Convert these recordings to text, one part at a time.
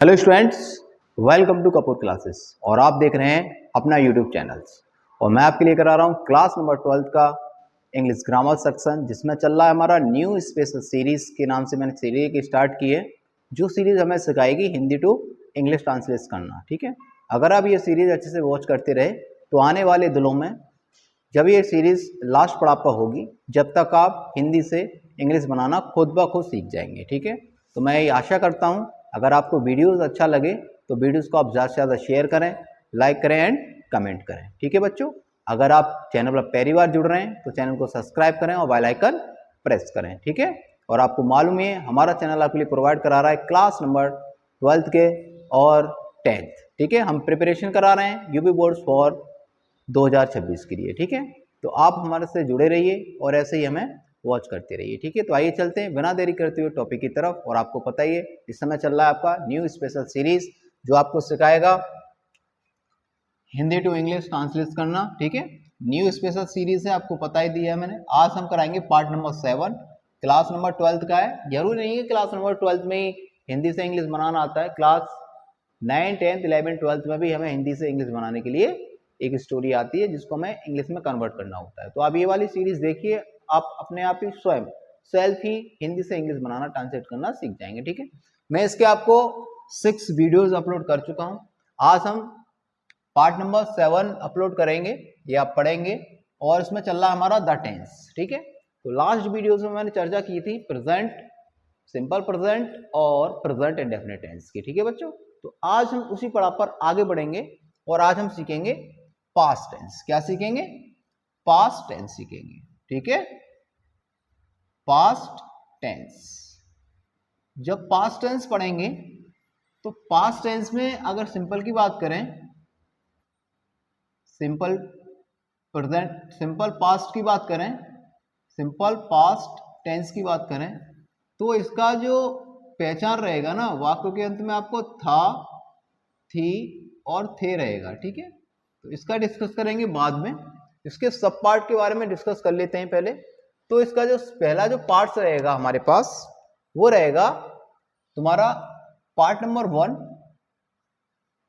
Hello students, welcome to Kapoor classes. और आप देख रहे हैं अपना यूट्यूब चैनल्स। और मैं आपके लिए करा रहा हूं क्लास नंबर 12 का इंग्लिश ग्रामर सेक्शन, जिसमें चल रहा है हमारा न्यू स्पेशल सीरीज के नाम से मैंने सीरीज स्टार्ट की है, जो सीरीज हमें सिखाएगी हिंदी टू इंग्लिश ट्रांसलेट करना। ठीक है, अगर आप ये सीरीज अच्छे से वॉच करते रहे तो आने वाले दिनों में जब ये सीरीज लास्ट पड़ाव पर होगी, जब तक आप हिंदी से इंग्लिश बनाना खुद ब खुद सीख जाएंगे। ठीक है, तो मैं ये आशा करता हूँ अगर आपको वीडियोस अच्छा लगे तो वीडियोस को आप ज़्यादा से ज़्यादा शेयर करें, लाइक करें एंड कमेंट करें। ठीक है बच्चों, अगर आप चैनल पर पहली बार जुड़ रहे हैं तो चैनल को सब्सक्राइब करें और बेल आइकन प्रेस करें। ठीक है, और आपको मालूम है हमारा चैनल आपके लिए प्रोवाइड करा रहा है क्लास नंबर 12 के और 10th। ठीक है, हम प्रिपरेशन करा रहे हैं यूपी बोर्ड्स फॉर 2026 के लिए। ठीक है, तो आप हमारे से जुड़े रहिए और ऐसे ही हमें वॉच करते रहिए। ठीक है, तो आइए चलते हैं बिना देरी करते हुए टॉपिक की तरफ। और आपको पता ही है इस समय चल रहा है आपका न्यू स्पेशल सीरीज, जो आपको सिखाएगा हिंदी टू इंग्लिश ट्रांसलेट करना। ठीक है, न्यू स्पेशल सीरीज है, आपको पता ही दिया है मैंने। आज हम कराएंगे पार्ट नंबर 7, क्लास नंबर 12 का है। जरूरी नहीं है क्लास नंबर 12 में ही हिंदी से इंग्लिश बनाना आता है, क्लास 9, 10, 11, 12 में भी हमें हिंदी से इंग्लिश बनाने के लिए एक स्टोरी आती है जिसको हमें इंग्लिश में कन्वर्ट करना होता है। तो आप ये वाली सीरीज देखिए, आप अपने आप ही स्वयं सेल्फ ही हिंदी से इंग्लिश बनाना ट्रांसलेट करना सीख जाएंगे। ठीक है, मैं इसके आपको 6 वीडियोस अपलोड कर चुका हूं। आज हम पार्ट नंबर 7 अपलोड करेंगे, ये आप पढ़ेंगे। और इसमें चल रहा है हमारा द टेंस। ठीक है, तो लास्ट वीडियोस में मैंने चर्चा की थी प्रेजेंट, सिंपल प्रेजेंट और प्रेजेंट इंडेफिनिट टेंस की। ठीक है बच्चों, तो आज हम उसी पड़ाव पर आगे बढ़ेंगे और आज हम सीखेंगे पास्ट टेंस। क्या सीखेंगे? पास्ट टेंस सीखेंगे। ठीक है, पास्ट टेंस। जब पास्ट टेंस पढ़ेंगे तो पास्ट टेंस में अगर सिंपल की बात करें, सिंपल प्रेजेंट, सिंपल पास्ट की बात करें, सिंपल पास्ट टेंस की बात करें, तो इसका जो पहचान रहेगा ना, वाक्य के अंत में आपको था, थी और थे रहेगा। ठीक है, तो इसका डिस्कस करेंगे बाद में। इसके सब पार्ट के बारे में डिस्कस कर लेते हैं पहले। तो इसका जो पहला जो पार्ट रहेगा हमारे पास, वो रहेगा तुम्हारा part number 1,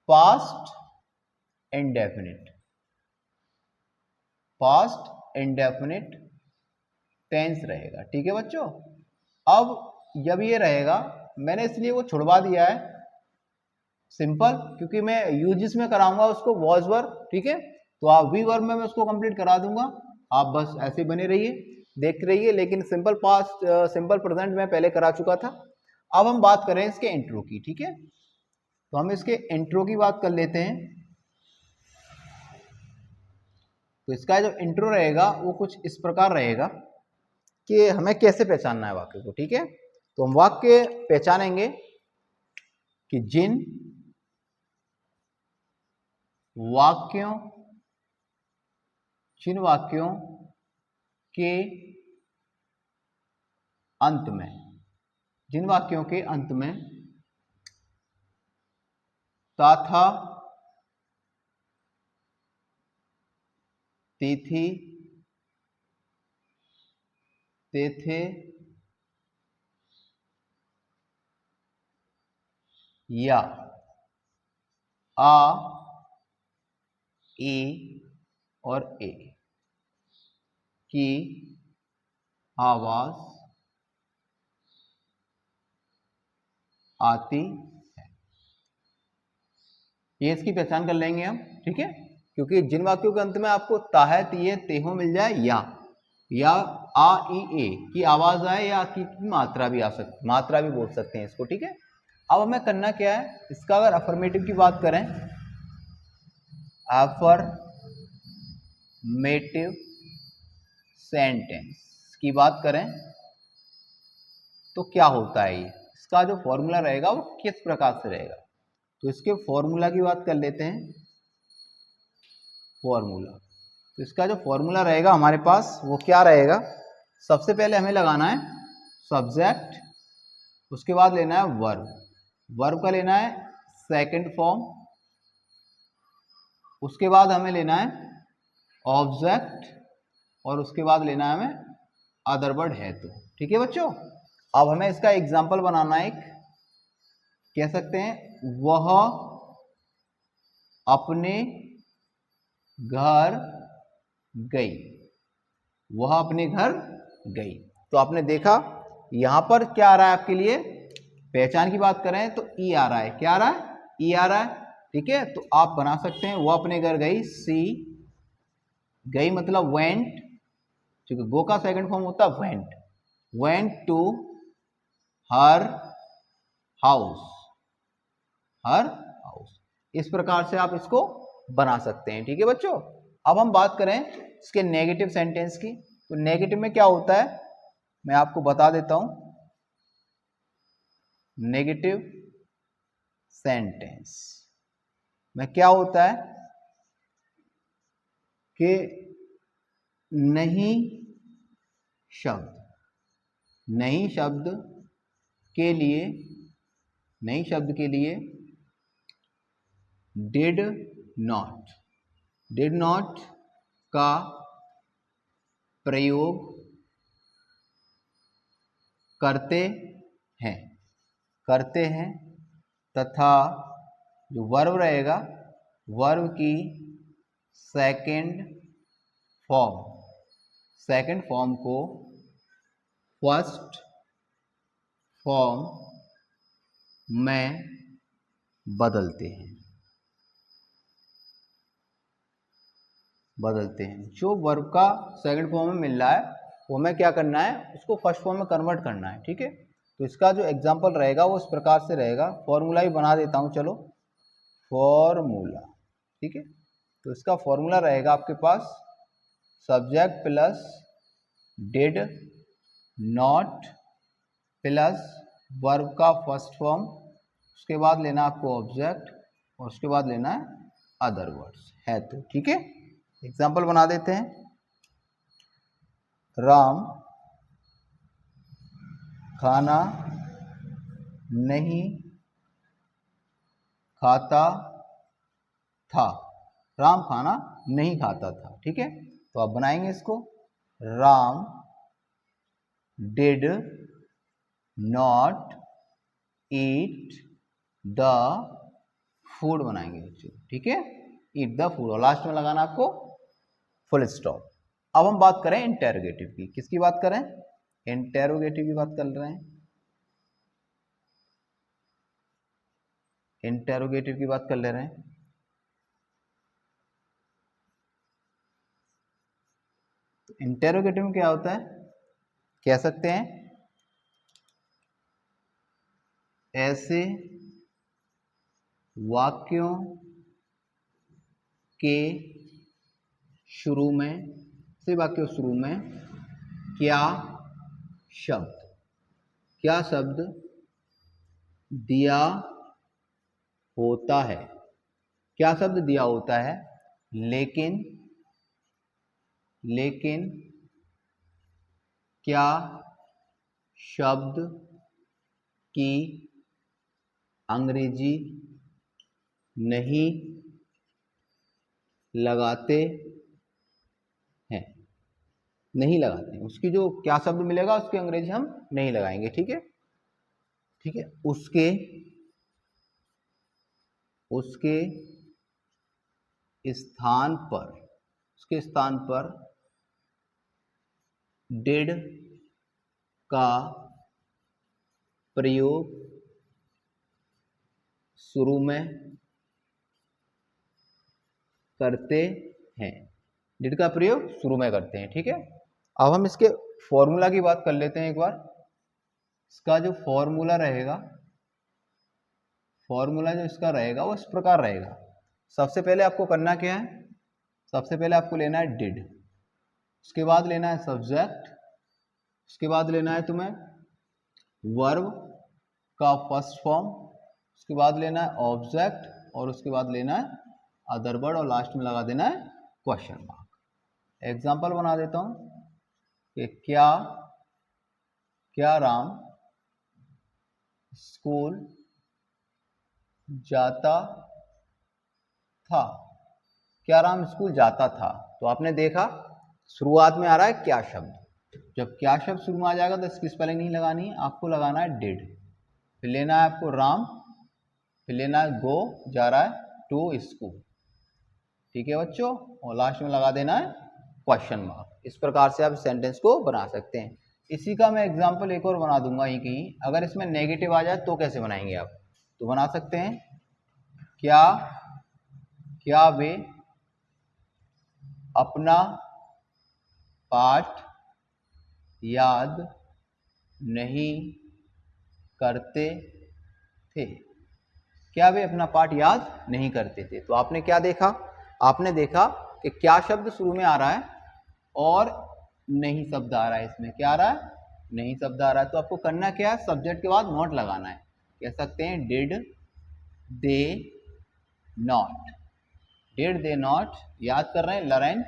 past indefinite. Past indefinite tense रहेगा। ठीक है बच्चों, अब जब ये रहेगा, मैंने इसलिए वो छुड़वा दिया है सिंपल, क्योंकि मैं यूजिस में कराऊंगा उसको वॉज वर्ब। ठीक है, तो आप वी वर्ब में मैं उसको कंप्लीट करा दूंगा, आप बस ऐसे बने रहिए, देखते रहिए। लेकिन सिंपल पास्ट, सिंपल प्रेजेंट में पहले करा चुका था। अब हम बात करें इसके इंट्रो की। ठीक है, तो हम इसके इंट्रो की बात कर लेते हैं। तो इसका जो इंट्रो रहेगा वो कुछ इस प्रकार रहेगा कि हमें कैसे पहचानना है वाक्य को। ठीक है, तो हम वाक्य पहचानेंगे कि जिन वाक्यों के अंत में, जिन वाक्यों के अंत में था, थी, थे या आ, ए और ए की आवाज आती है, ये इसकी पहचान कर लेंगे हम। ठीक है, क्योंकि जिन वाक्यों के अंत में आपको ताहे, तिये, तेहो मिल जाए, या आ, ई, ए की आवाज आए, या की मात्रा भी आ सकती, मात्रा भी बोल सकते हैं इसको। ठीक है, अब हमें करना क्या है, इसका अगर अफर्मेटिव की बात करें, अफर्मेटिव सेंटेंस की बात करें तो क्या होता है, ये इसका जो फॉर्मूला रहेगा वो किस प्रकार से रहेगा। तो इसके फॉर्मूला की बात कर लेते हैं। फॉर्मूला, तो इसका जो फॉर्मूला रहेगा हमारे पास वो क्या रहेगा, सबसे पहले हमें लगाना है सब्जेक्ट, उसके बाद लेना है वर्ब, वर्ब का लेना है सेकंड फॉर्म, उसके बाद हमें लेना है ऑब्जेक्ट, और उसके बाद लेना है हमें अदर वर्ड है तो। ठीक है बच्चों, अब हमें इसका एग्जाम्पल बनाना है, एक कह सकते हैं वह अपने घर गई, वह अपने घर गई। तो आपने देखा यहां पर क्या आ रहा है आपके लिए, पहचान की बात करें तो ई आ रहा है, क्या आ रहा है, ई आ रहा है, ठीक है। तो आप बना सकते हैं वह अपने घर गई, सी गई मतलब वेंट, क्योंकि गो का सेकंड फॉर्म होता है went, went to her house, her house. इस प्रकार से आप इसको बना सकते हैं, ठीक है बच्चों। अब हम बात करें इसके नेगेटिव सेंटेंस की, तो नेगेटिव में क्या होता है मैं आपको बता देता हूं। नेगेटिव सेंटेंस में क्या होता है कि नहीं शब्द, नहीं शब्द के लिए, नहीं शब्द के लिए डिड नॉट का प्रयोग करते हैं तथा जो वर्ब रहेगा, वर्ब की सेकंड फॉर्म को फर्स्ट फॉर्म में बदलते हैं, जो वर्ब का सेकंड फॉर्म में मिल रहा है वो हमें क्या करना है, उसको फर्स्ट फॉर्म में कन्वर्ट करना है, ठीक है। तो इसका जो एग्जांपल रहेगा वो इस प्रकार से रहेगा, फॉर्मूला भी बना देता हूं, चलो फॉर्मूला, ठीक है। तो इसका फॉर्मूला रहेगा आपके पास subject plus did not plus verb का फर्स्ट फॉर्म, उसके बाद लेना आपको ऑब्जेक्ट और उसके बाद लेना है अदर वर्ड्स है, तो ठीक है। एग्जाम्पल बना देते हैं, राम खाना नहीं खाता था, राम खाना नहीं खाता था, ठीक है। तो आप बनाएंगे इसको, Ram did not eat the food बनाएंगे, ठीक है, ईट द फूड, और लास्ट में लगाना आपको फुल स्टॉप। अब हम बात करें इंटेरोगेटिव की, किसकी बात करें, इंटेरोगेटिव की बात कर रहे हैं, इंटेरोगेटिव की बात कर ले रहे हैं। तो इंटेरोगेटिव में क्या होता है, कह सकते हैं ऐसे वाक्यों के शुरू में, से वाक्यों शुरू में क्या शब्द दिया होता है, क्या शब्द दिया होता है, लेकिन क्या शब्द की अंग्रेजी नहीं लगाते हैं, उसकी जो क्या शब्द मिलेगा उसकी अंग्रेजी हम नहीं लगाएंगे, ठीक है, ठीक है। उसके स्थान पर डिड का प्रयोग शुरू में करते हैं, डिड का प्रयोग शुरू में करते हैं, ठीक है। अब हम इसके फॉर्मूला की बात कर लेते हैं एक बार। इसका जो फॉर्मूला रहेगा, फॉर्मूला जो इसका रहेगा वो इस प्रकार रहेगा। सबसे पहले आपको करना क्या है, सबसे पहले आपको लेना है डिड, उसके बाद लेना है सब्जेक्ट, उसके बाद लेना है तुम्हें वर्ब का फर्स्ट फॉर्म, उसके बाद लेना है ऑब्जेक्ट और उसके बाद लेना है अदर वर्ड और लास्ट में लगा देना है क्वेश्चन मार्क। एग्जांपल बना देता हूं कि क्या राम स्कूल जाता था, क्या राम स्कूल जाता था। तो आपने देखा शुरुआत में आ रहा है क्या शब्द, जब क्या शब्द शुरू में आ जाएगा तो इसकी स्पेलिंग नहीं लगानी है, आपको लगाना है डिड, फिर लेना है आपको राम, फिर लेना है गो, जा रहा है टू स्कूल। ठीक है बच्चों, और लास्ट में लगा देना है क्वेश्चन मार्क। इस प्रकार से आप सेंटेंस को बना सकते हैं। इसी का मैं एग्जांपल एक और बना दूंगा यहीं कहीं। अगर इसमें नेगेटिव आ जाए तो कैसे बनाएंगे आप? तो बना सकते हैं, क्या वे अपना पाठ याद नहीं करते थे? क्या वे अपना पाठ याद नहीं करते थे? तो आपने क्या देखा? आपने देखा कि क्या शब्द शुरू में आ रहा है और नहीं शब्द आ रहा है। इसमें क्या आ रहा है? नहीं शब्द आ रहा है। तो आपको करना क्या है? सब्जेक्ट के बाद नॉट लगाना है। कह सकते हैं did they not. Did they not, याद कर रहे हैं, लर्न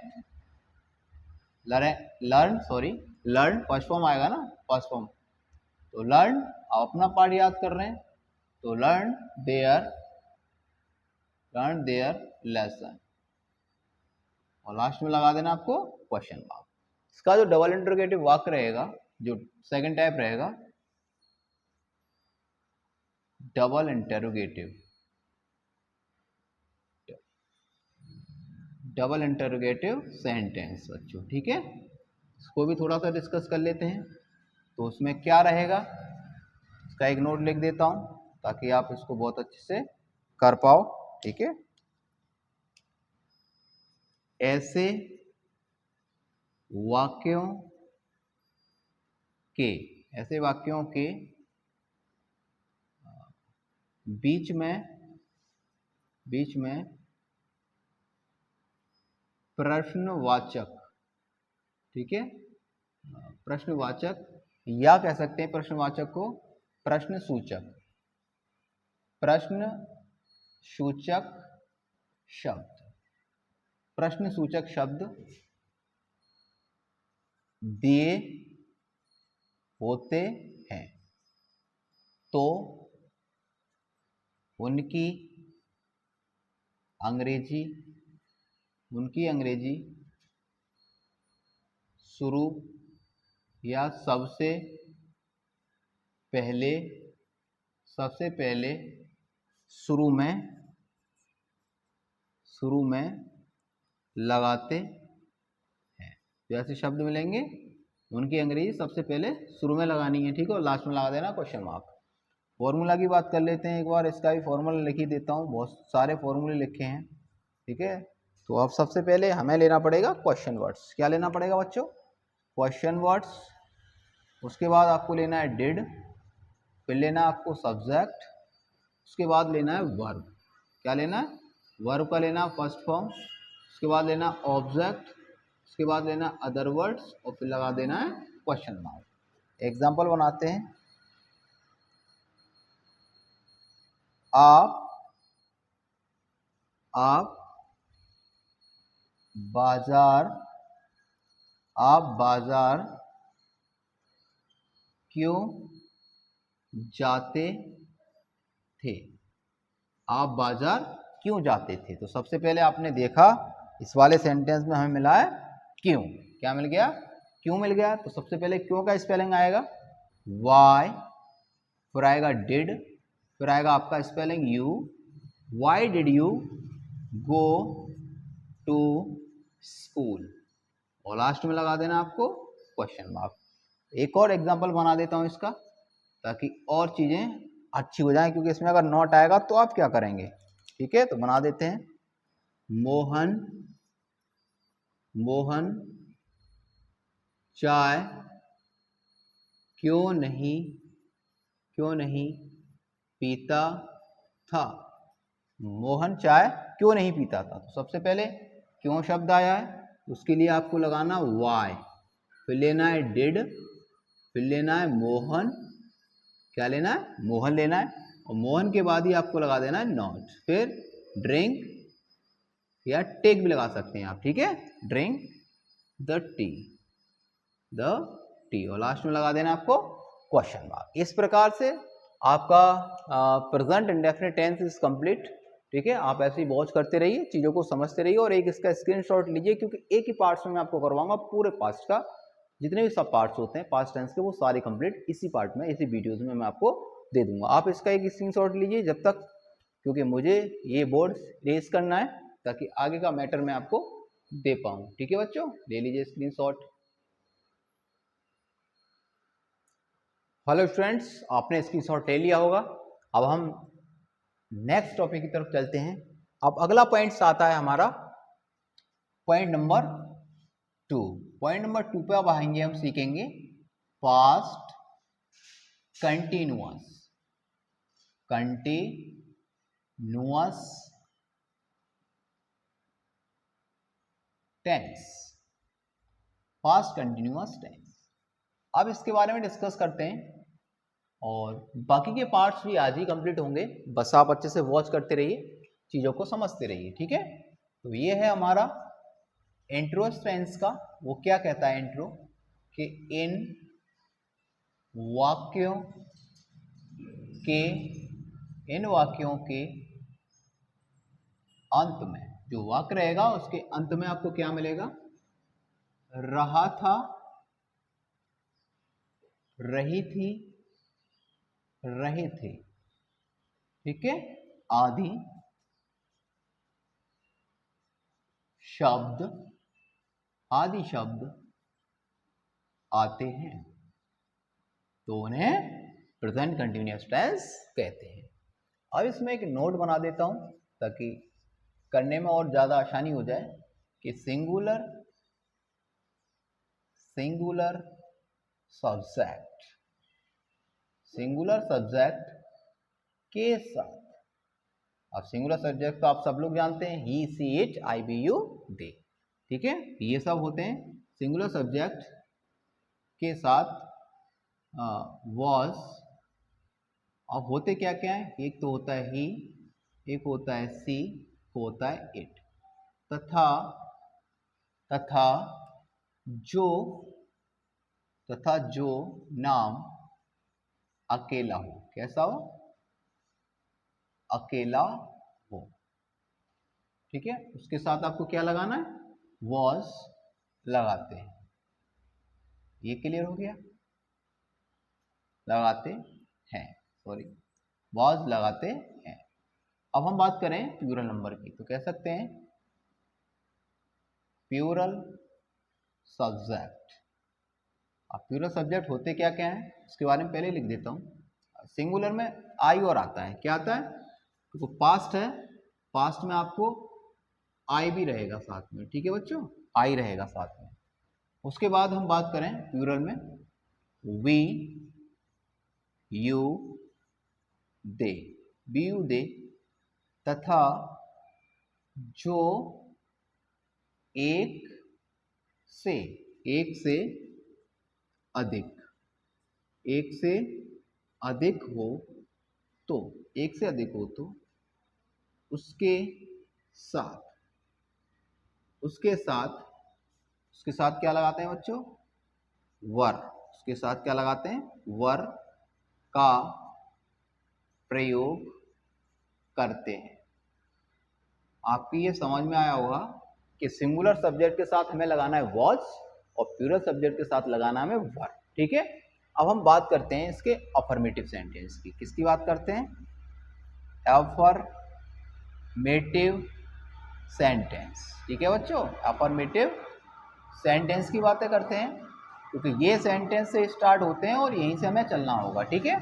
फर्स्ट फॉर्म आएगा ना, फर्स्ट फॉर्म। तो लर्न, आप अपना पार्ट याद कर रहे हैं, तो लर्न देयर लेसन, और लास्ट में लगा देना आपको क्वेश्चन मार्क। इसका जो डबल इंटरोगेटिव वाक्य रहेगा, जो सेकंड टाइप रहेगा, डबल इंटरोगेटिव सेंटेंस बच्चों। ठीक है, इसको भी थोड़ा सा डिस्कस कर लेते हैं। तो उसमें क्या रहेगा, इसका एक नोट लिख देता हूं ताकि आप इसको बहुत अच्छे से कर पाओ। ठीक है, ऐसे वाक्यों के बीच में प्रश्नवाचक, ठीक है, प्रश्नवाचक, या कह सकते हैं प्रश्नवाचक को प्रश्नसूचक शब्द दिए होते हैं, तो उनकी अंग्रेजी शुरू या सबसे पहले शुरू में लगाते हैं। जैसे शब्द मिलेंगे, उनकी अंग्रेजी सबसे पहले शुरू में लगानी है। ठीक है, और लास्ट में लगा देना क्वेश्चन मार्क। फॉर्मूला की बात कर लेते हैं एक बार। इसका भी फॉर्मूला लिख ही देता हूँ, बहुत सारे फॉर्मूले लिखे हैं। ठीक है, तो अब सबसे पहले हमें लेना पड़ेगा क्वेश्चन वर्ड्स। क्या लेना पड़ेगा बच्चों? Question words. उसके बाद आपको लेना है डिड, फिर लेना आपको सब्जेक्ट, उसके बाद लेना है वर्ब। क्या लेना है? वर्ब का लेना फर्स्ट फॉर्म, उसके बाद लेना ऑब्जेक्ट, उसके बाद लेना अदर वर्ड्स, और फिर लगा देना है क्वेश्चन मार्क। एग्जाम्पल बनाते हैं। आप बाजार क्यों जाते थे? आप बाजार क्यों जाते थे? तो सबसे पहले आपने देखा इस वाले सेंटेंस में हमें मिला है क्यों। क्या मिल गया? क्यों मिल गया। तो सबसे पहले क्यों का स्पेलिंग आएगा वाई, फिर आएगा डिड, फिर आएगा आपका spelling you. Why did you go to school, और लास्ट में लगा देना आपको क्वेश्चन मार्क। एक और एग्जांपल बना देता हूं इसका, ताकि और चीजें अच्छी हो जाएं, क्योंकि इसमें अगर नॉट आएगा तो आप क्या करेंगे। ठीक है, तो बना देते हैं। मोहन चाय क्यों नहीं पीता था? मोहन चाय क्यों नहीं पीता था? तो सबसे पहले क्यों शब्द आया है, उसके लिए आपको लगाना वाई, फिर लेना है डिड, फिर लेना है मोहन। क्या लेना है? मोहन लेना है, और मोहन के बाद ही आपको लगा देना है नॉट, फिर ड्रिंक या टेक भी लगा सकते हैं आप। ठीक है, ड्रिंक द टी, और लास्ट में लगा देना आपको क्वेश्चन मार्क। इस प्रकार से आपका present indefinite tense is complete. ठीक है, आप ऐसे ही वॉच करते रहिए, चीज़ों को समझते रहिए, और एक इसका स्क्रीनशॉट लीजिए, क्योंकि एक ही पार्ट्स में मैं आपको करवाऊंगा। पूरे पास्ट का जितने भी सब पार्ट्स होते हैं पास्ट टेंस के, वो सारे कंप्लीट इसी पार्ट में, इसी वीडियोज में मैं आपको दे दूंगा। आप इसका एक स्क्रीनशॉट लीजिए। जब तक क्योंकि मुझे ये बोर्ड रेस करना है ताकि आगे का मैटर मैं आपको दे पाऊँ। ठीक है बच्चों, ले लीजिए स्क्रीनशॉट। हेलो स्टूडेंट्स, आपने स्क्रीनशॉट ले लिया होगा। अब हम नेक्स्ट टॉपिक की तरफ चलते हैं। अब अगला पॉइंट आता है हमारा पॉइंट नंबर 2। पॉइंट नंबर 2 पे अब आएंगे, हम सीखेंगे past continuous tense, past continuous tense. अब इसके बारे में डिस्कस करते हैं और बाकी के पार्ट्स भी आज ही कंप्लीट होंगे। बस आप अच्छे से वॉच करते रहिए, चीज़ों को समझते रहिए। ठीक है, तो ये है हमारा इंट्रो टेंस का। वो क्या कहता है इंट्रो, कि इन वाक्यों के अंत में, जो वाक्य रहेगा उसके अंत में आपको क्या मिलेगा, रहा था, रही थी, रहे थे। ठीक है, आदि शब्द आते हैं, तो उन्हें प्रेजेंट कंटिन्यूअस टेंस कहते हैं। अब इसमें एक नोट बना देता हूं ताकि करने में और ज्यादा आसानी हो जाए कि सिंगुलर सब्जेक्ट के साथ, अब सिंगुलर सब्जेक्ट तो आप सब लोग जानते हैं, ही, सी, इट, आई, वी, यू, दे। ठीक है, ये सब होते हैं सिंगुलर सब्जेक्ट के साथ वॉज। अब होते क्या क्या है, एक तो होता है ही, एक होता है सी, एक होता है इट। तथा जो नाम अकेला हो, कैसा हो, अकेला हो। ठीक है, उसके साथ आपको क्या लगाना है, वॉज लगाते हैं। ये क्लियर हो गया, लगाते हैं, सॉरी, वॉज लगाते हैं। अब हम बात करें प्लूरल नंबर की, तो कह सकते हैं प्लूरल सब्जेक्ट। अब प्लूरल सब्जेक्ट होते क्या क्या है उसके बारे में पहले लिख देता हूं। सिंगुलर में आई और आता है, क्या आता है, तो पास्ट है, पास्ट में आपको आई भी रहेगा साथ में। ठीक है बच्चों, आई रहेगा साथ में। उसके बाद हम बात करें प्लूरल में, we, you, they, be, you, they, तथा जो एक से अधिक हो तो, एक से अधिक हो तो उसके साथ क्या लगाते हैं बच्चों, वर। उसके साथ क्या लगाते हैं, वर का प्रयोग करते हैं। आपकी ये समझ में आया होगा कि सिंगुलर सब्जेक्ट के साथ हमें लगाना है वॉज और प्लूरल सब्जेक्ट के साथ लगाना है हमें वर। ठीक है, अब हम बात करते हैं इसके अफर्मेटिव सेंटेंस की। किसकी बात करते हैं, अफर्मेटिव सेंटेंस। ठीक है बच्चों, अफर्मेटिव सेंटेंस की बातें करते हैं, क्योंकि ये सेंटेंस से स्टार्ट होते हैं और यहीं से हमें चलना होगा। ठीक है,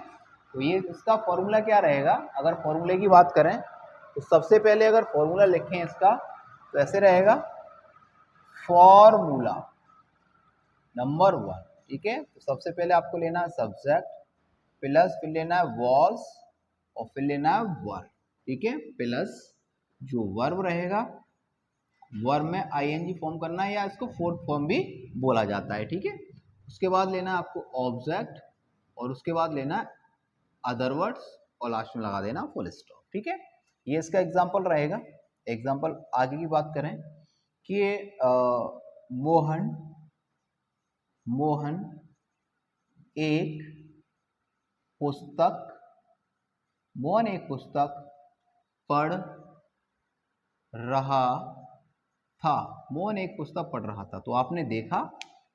तो ये इसका फॉर्मूला क्या रहेगा, अगर फॉर्मूले की बात करें तो सबसे पहले अगर फॉर्मूला लिखें इसका तो ऐसे रहेगा, फॉर्मूला नंबर 1। ठीक है, तो सबसे पहले आपको लेना है सब्जेक्ट प्लस फिर लेना है वॉज और फिर लेना है वर। ठीक है, प्लस जो वर्ब रहेगा, वर्ब में आईएनजी फॉर्म करना है या इसको फोर्थ फॉर्म भी बोला जाता है। ठीक है, उसके बाद लेना है आपको ऑब्जेक्ट और उसके बाद लेना है अदर वर्ड्स और लास्ट में लगा देना फुल स्टॉप। ठीक है, ये इसका एग्जाम्पल रहेगा। एग्जाम्पल आगे की बात करें कि मोहन एक पुस्तक पढ़ रहा था। मोहन एक पुस्तक पढ़ रहा था, तो आपने देखा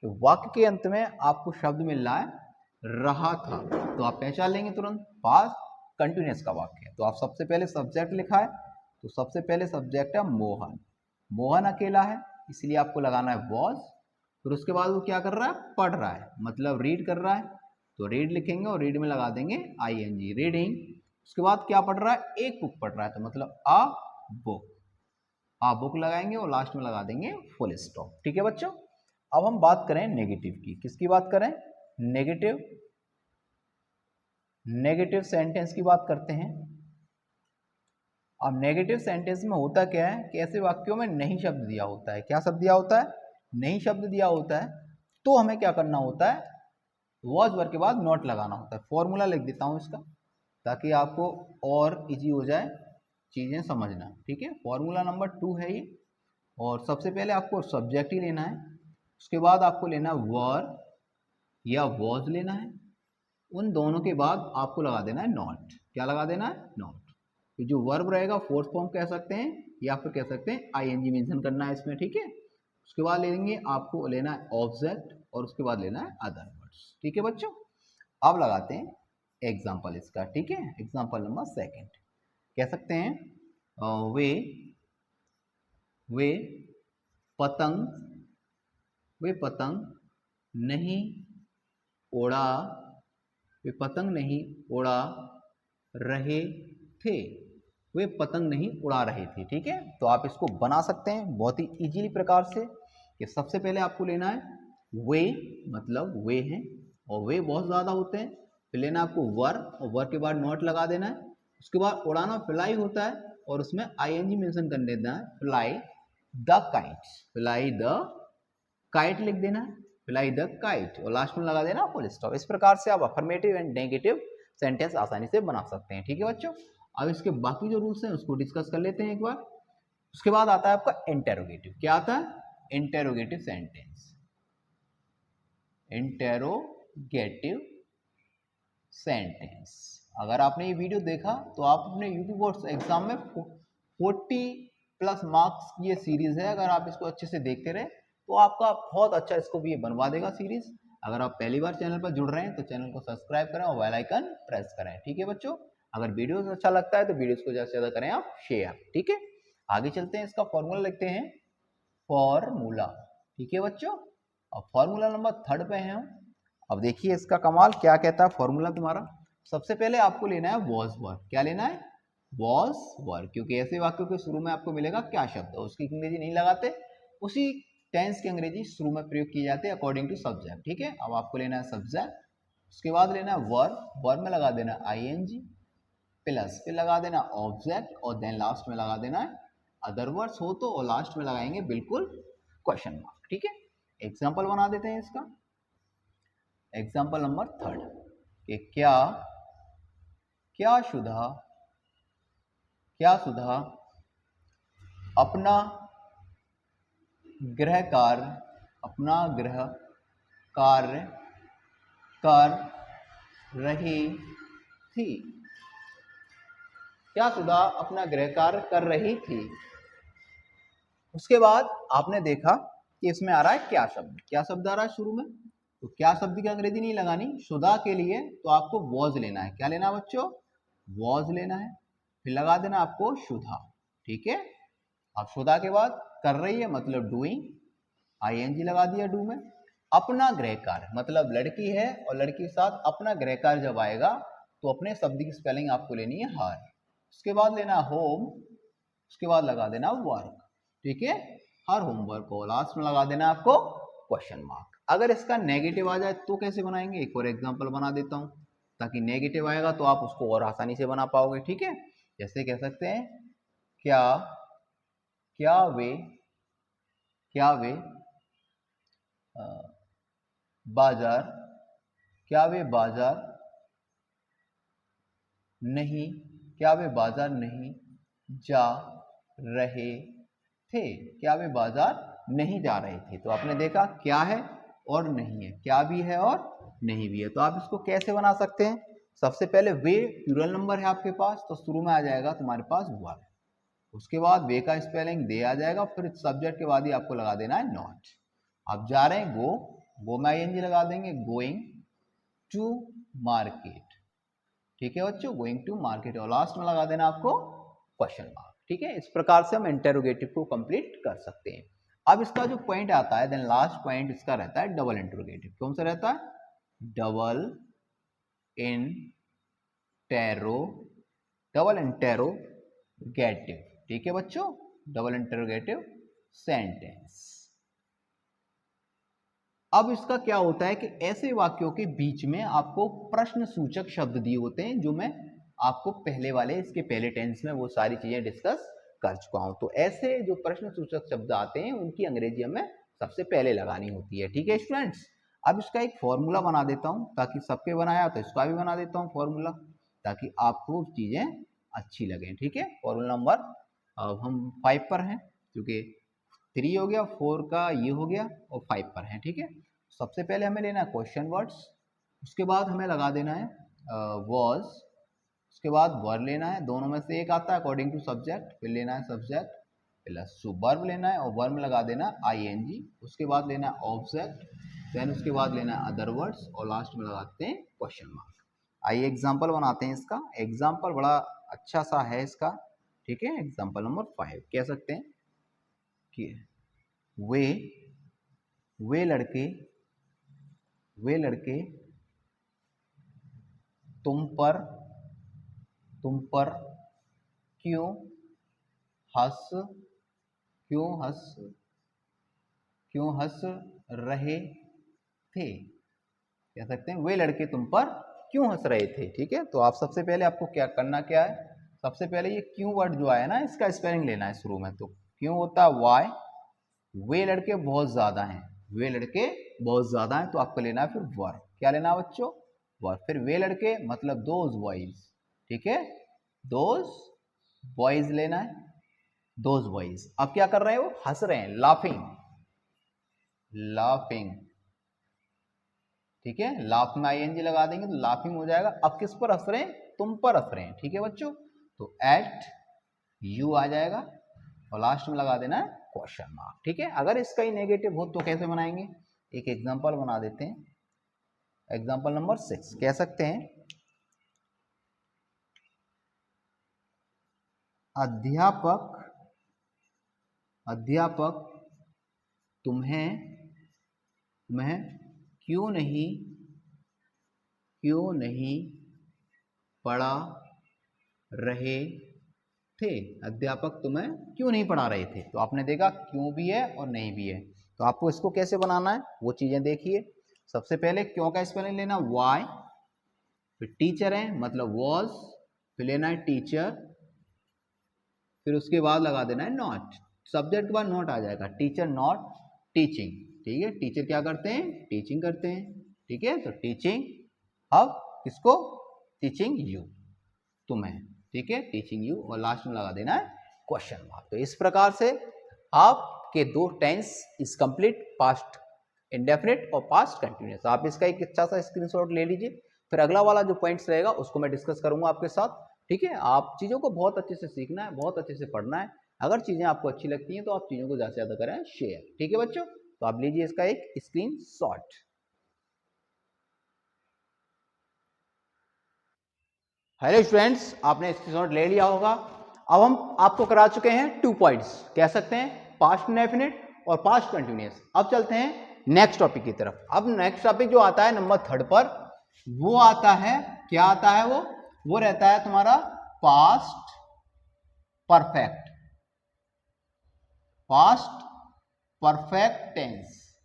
कि वाक्य के अंत में आपको शब्द मिल रहा है रहा था, तो आप पहचान लेंगे तुरंत पास्ट कंटिन्यूअस का वाक्य है। तो आप सबसे पहले सब्जेक्ट लिखा है, तो सबसे पहले सब्जेक्ट है मोहन। मोहन अकेला है इसलिए आपको लगाना है वॉज। फिर उसके बाद वो क्या कर रहा है, पढ़ रहा है, मतलब रीड कर रहा है, तो रीड लिखेंगे और रीड में लगा देंगे ing, रीडिंग। उसके बाद क्या पढ़ रहा है, एक बुक पढ़ रहा है, तो मतलब आ बुक, आ बुक लगाएंगे और लास्ट में लगा देंगे फुल स्टॉप। ठीक है बच्चों। अब हम बात करें नेगेटिव की। किसकी बात करें, नेगेटिव, नेगेटिव सेंटेंस की बात करते हैं। अब नेगेटिव सेंटेंस में होता क्या है कि ऐसे वाक्यों में नहीं शब्द दिया होता है। क्या शब्द दिया होता है, नहीं शब्द दिया होता है, तो हमें क्या करना होता है, वॉज वर्ड के बाद नॉट लगाना होता है। फॉर्मूला लिख देता हूं इसका ताकि आपको और इजी हो जाए चीजें समझना। ठीक है, फॉर्मूला नंबर 2 है ये। और सबसे पहले आपको सब्जेक्ट ही लेना है, उसके बाद आपको लेना वर या वॉज लेना है, उन दोनों के बाद आपको लगा देना है नॉट। क्या लगा देना है, नॉट। तो जो वर्ब रहेगा फोर्थ फॉर्म कह सकते हैं या फिर कह सकते हैं आईएनजी मेंशन करना है इसमें। ठीक है, उसके बाद लेंगे आपको लेना है ऑब्जेक्ट और उसके बाद लेना है अदर वर्ड्स। ठीक है बच्चों। अब लगाते हैं एग्जाम्पल इसका। ठीक है, एग्जाम्पल नंबर 2 कह सकते हैं वे पतंग, वे पतंग नहीं उड़ा, वे पतंग नहीं उड़ा रहे थे, वे पतंग नहीं उड़ा रहे थे। ठीक है, तो आप इसको बना सकते हैं बहुत ही इजीली प्रकार से कि सबसे पहले आपको लेना है वे, मतलब वे हैं और वे बहुत ज़्यादा होते हैं। फिर लेना आपको वर और वर के बाद नॉट लगा देना है। उसके बाद उड़ाना फ्लाई होता है और उसमें आईएनजी मेंशन कर देना है, fly the kite, fly the kite लिख देना है, फ्लाई द काइट और लास्ट में लगा देना फुल स्टॉप। इस प्रकार से आप अफर्मेटिव एंड नेगेटिव सेंटेंस आसानी से बना सकते हैं। ठीक है बच्चों। अब इसके बाकी जो रूल्स हैं उसको डिस्कस कर लेते हैं एक बार। उसके बाद आता है आपका इंटेरोगेटिव। क्या आता है, इंटेरोगेटिव सेंटेंस, इंटेरोगेटिव सेंटेंस। अगर आपने ये वीडियो देखा तो आप अपने यूपी बोर्ड एग्जाम में 40+ मार्क्स की ये सीरीज है। अगर आप इसको अच्छे से देखते रहे तो आपका बहुत अच्छा इसको भी ये बनवा देगा सीरीज। अगर आप पहली बार चैनल पर जुड़ रहे हैं तो चैनल को सब्सक्राइब करें और बेल आइकन प्रेस करें। ठीक है बच्चों। अगर वीडियो अच्छा लगता है तो वीडियोस को ज़्यादा से ज़्यादा करें आप शेयर। ठीक है, आगे चलते हैं, इसका फॉर्मूला लिखते हैं, फॉर्मूला। ठीक है बच्चों। अब फॉर्मूला नंबर 3 पे हैं हम। अब देखिए इसका कमाल क्या कहता है फॉर्मूला तुम्हारा। सबसे पहले आपको लेना है वॉज वर्ड। क्या लेना है, वॉज वर्ड, क्योंकि ऐसे वाक्यों के शुरू में आपको मिलेगा क्या शब्द, उसकी अंग्रेजी नहीं लगाते, उसी टेंस की अंग्रेजी शुरू में प्रयोग की जाती है अकॉर्डिंग टू सब्जेक्ट। ठीक है, अब आपको लेना है सब्जेक्ट, उसके बाद लेना है वर्ब, वर्ब में लगा देना आईएनजी प्लस, फिर लगा देना ऑब्जेक्ट और देन लास्ट में लगा देना है अदर वर्ड्स हो तो, और लास्ट में लगाएंगे बिल्कुल क्वेश्चन मार्क। ठीक है, एग्जाम्पल बना देते हैं इसका। एग्जाम्पल नंबर 3 कि क्या, क्या सुधा, क्या सुधा अपना गृह कार्य, अपना गृह कार्य कर रही थी, क्या सुधा अपना गृह कार्य कर रही थी। उसके बाद आपने देखा कि इसमें आ रहा है क्या शब्द, क्या शब्द आ रहा है शुरू में, तो क्या शब्द की अंग्रेजी नहीं लगानी। सुधा के लिए तो आपको वॉज लेना है। क्या लेना है बच्चों, वॉज लेना है, फिर लगा देना आपको सुधा। ठीक है, अब सुधा के बाद कर रही है मतलब डूइंग, आईएनजी लगा दिया डू में। अपना गृह कार्य मतलब लड़की है और लड़की के साथ अपना गृह कार्य जब आएगा तो अपने शब्द की स्पेलिंग आपको लेनी है हर। उसके बाद लेना होम, उसके बाद लगा देना वर्क। ठीक है, हर होमवर्क को लास्ट में लगा देना आपको क्वेश्चन मार्क। अगर इसका नेगेटिव आ जाए तो कैसे बनाएंगे, एक और एग्जांपल बना देता हूं ताकि नेगेटिव आएगा तो आप उसको और आसानी से बना पाओगे। ठीक है, जैसे कह सकते हैं क्या, क्या वे, क्या वे बाजार, क्या वे बाजार नहीं, क्या वे बाजार नहीं जा रहे थे, क्या वे बाजार नहीं जा रहे थे। तो आपने देखा क्या है और नहीं है, क्या भी है और नहीं भी है। तो आप इसको कैसे बना सकते हैं, सबसे पहले वे प्लूरल नंबर है आपके पास तो शुरू में आ जाएगा तुम्हारे पास वर, उसके बाद वे का स्पेलिंग दे आ जाएगा, फिर सब्जेक्ट के बाद ही आपको लगा देना है नॉट। आप जा रहे हैं गो, गो में आईएनजी लगा देंगे, गोइंग टू मार्केट, ठीक है बच्चों, गोइंग टू मार्केट, और लास्ट में लगा देना आपको क्वेश्चन मार्क। ठीक है, इस प्रकार से हम इंटेरोगेटिव को कंप्लीट कर सकते हैं। अब इसका जो पॉइंट आता है, देन लास्ट पॉइंट इसका रहता है डबल इंटेरोगेटिव। कौन सा रहता है? Double interrogative. ठीक है बच्चों, डबल इंटेरोगेटिव सेंटेंस। अब इसका क्या होता है कि ऐसे वाक्यों के बीच में आपको प्रश्न सूचक शब्द दिए होते हैं, जो मैं आपको पहले वाले इसके पहले टेंस में वो सारी चीजें डिस्कस कर चुका हूं। तो ऐसे जो प्रश्न सूचक शब्द आते हैं उनकी अंग्रेजी हमें सबसे पहले लगानी होती है। ठीक है स्टूडेंट्स, अब इसका एक फॉर्मूला बना देता हूं, ताकि सबके बनाया तो इसका भी बना देता हूं फॉर्मूला, ताकि आपको चीजें अच्छी लगें। ठीक है, फॉर्मूला नंबर, अब हम 5 पर हैं, क्योंकि 3 हो गया, 4 का ये हो गया और 5 पर है। ठीक है, सबसे पहले हमें लेना है क्वेश्चन वर्ड्स, उसके बाद हमें लगा देना है वॉज, उसके बाद वर्ब लेना है, दोनों में से एक आता है अकॉर्डिंग टू सब्जेक्ट, फिर लेना है सब्जेक्ट प्लस वर्ब लेना है, और वर्ब में लगा देना है आईएनजी, उसके बाद लेना है ऑब्जेक्ट, देन उसके बाद लेना है अदर वर्ड्स, और लास्ट में लगाते हैं क्वेश्चन मार्क। आइए एग्जाम्पल बनाते हैं इसका। एग्जाम्पल बड़ा अच्छा सा है इसका। ठीक है, एग्जाम्पल नंबर 5 कह सकते हैं कि वे लड़के तुम पर क्यों हंस रहे थे। कह सकते हैं वे लड़के तुम पर क्यों हंस रहे थे। ठीक है, तो आप सबसे पहले आपको क्या करना क्या है, सबसे पहले ये क्यों वर्ड जो आया ना, इसका स्पेलिंग लेना है शुरू में। तो क्यों होता है वाई, वे लड़के बहुत ज्यादा हैं, वे लड़के बहुत ज्यादा हैं, तो आपको लेना है फिर वर्ब। क्या लेना है बच्चों? वर्ब। फिर वे लड़के मतलब दोज बॉयज। ठीक है, दोज बॉयज लेना है, दोज बॉयज। अब क्या कर रहे हैं? वो हंस रहे हैं, लाफिंग। ठीक है, लाफ में आईएनजी लगा देंगे तो लाफिंग हो जाएगा। अब किस पर हंस रहे हैं? तुम पर हंस रहे हैं। ठीक है बच्चों, तो एट यू आ जाएगा, और लास्ट में लगा देना है क्वेश्चन मार्क। ठीक है, अगर इसका ही नेगेटिव हो तो कैसे बनाएंगे? एक एग्जांपल बना देते हैं। एग्जांपल नंबर 6 कह सकते हैं अध्यापक तुम्हें क्यों नहीं पढ़ा रहे थे। अध्यापक तुम्हें क्यों नहीं पढ़ा रहे थे, तो आपने देखा क्यों भी है और नहीं भी है। तो आपको इसको कैसे बनाना है वो चीजें देखिए। सबसे पहले क्यों का स्पेलिंग लेना वाई, फिर टीचर है मतलब वॉज, फिर लेना है टीचर, फिर उसके बाद लगा देना है नॉट। सब्जेक्ट के बाद नॉट आ जाएगा, टीचर नॉट टीचिंग। ठीक है, टीचर क्या करते हैं? टीचिंग करते हैं। ठीक है, तो टीचिंग, अब किसको? टीचिंग यू, तुम्हें। ठीक है, टीचिंग यू, और लास्ट में लगा देना है क्वेश्चन मार्क। तो इस प्रकार से आपके दो tense is complete, past indefinite और पास्ट कंटिन्यूअस। आप इसका एक अच्छा सा स्क्रीनशॉट ले लीजिए, फिर अगला वाला जो पॉइंट्स रहेगा उसको मैं डिस्कस करूंगा आपके साथ। ठीक है, आप चीज़ों को बहुत अच्छे से सीखना है, बहुत अच्छे से पढ़ना है। अगर चीज़ें आपको अच्छी लगती हैं तो आप चीज़ों को ज़्यादा से ज़्यादा करें शेयर। ठीक है बच्चों, तो आप लीजिए इसका एक स्क्रीनशॉट। हेलो स्टूडेंट्स, आपने स्क्रीनशॉट ले लिया होगा। अब हम आपको करा चुके हैं 2 पॉइंट्स, कह सकते हैं पास्ट इंडेफिनिट और पास्ट कंटिन्यूअस। अब चलते हैं नेक्स्ट टॉपिक की तरफ। अब नेक्स्ट टॉपिक जो आता है नंबर 3 पर, वो आता है, क्या आता है वो रहता है तुम्हारा past perfect. Past perfect tense,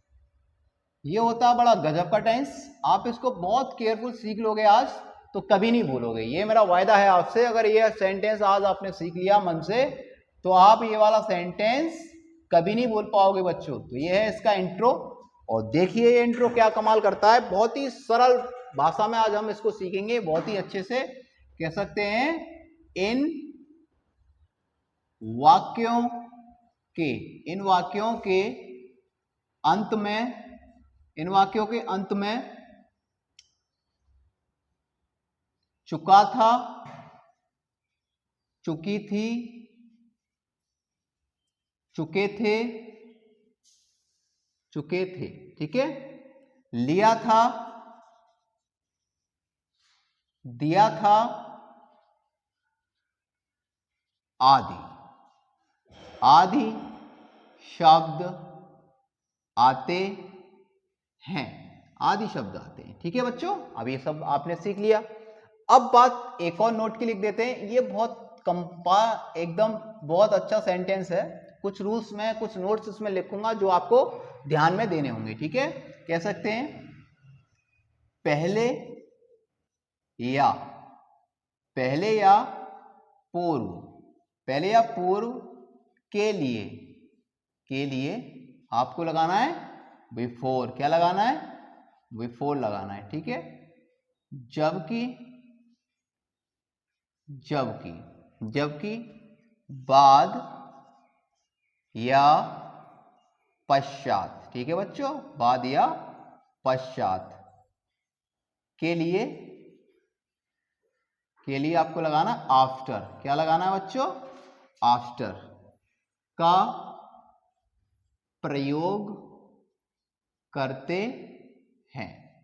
ये होता है बड़ा गजब का टेंस। आप इसको बहुत केयरफुल सीख लोगे आज तो कभी नहीं भूलोगे, ये मेरा वायदा है आपसे। अगर ये सेंटेंस आज आपने सीख लिया मन से तो आप ये वाला सेंटेंस कभी नहीं बोल पाओगे बच्चों। तो ये है इसका इंट्रो, और देखिए ये इंट्रो क्या कमाल करता है। बहुत ही सरल भाषा में आज हम इसको सीखेंगे, बहुत ही अच्छे से। कह सकते हैं इन वाक्यों के अंत में चुका था, चुकी थी, चुके थे, ठीक है। लिया था, दिया था आदि। आदि शब्द आते हैं, आदि शब्द आते हैं। ठीक है बच्चों, अब ये सब आपने सीख लिया। अब बात एक और नोट की लिख देते हैं। ये बहुत एकदम बहुत अच्छा सेंटेंस है। कुछ रूल्स में, कुछ नोट्स इसमें लिखूंगा जो आपको ध्यान में देने होंगे। ठीक है, कह सकते हैं पहले या पूर्व, पहले या पूर्व के लिए आपको लगाना है बिफोर। क्या लगाना है? बिफोर लगाना है। ठीक है, जबकि बाद या पश्चात। ठीक है बच्चों, बाद या पश्चात के लिए आपको लगाना आफ्टर। क्या लगाना है बच्चों? आफ्टर का प्रयोग करते हैं।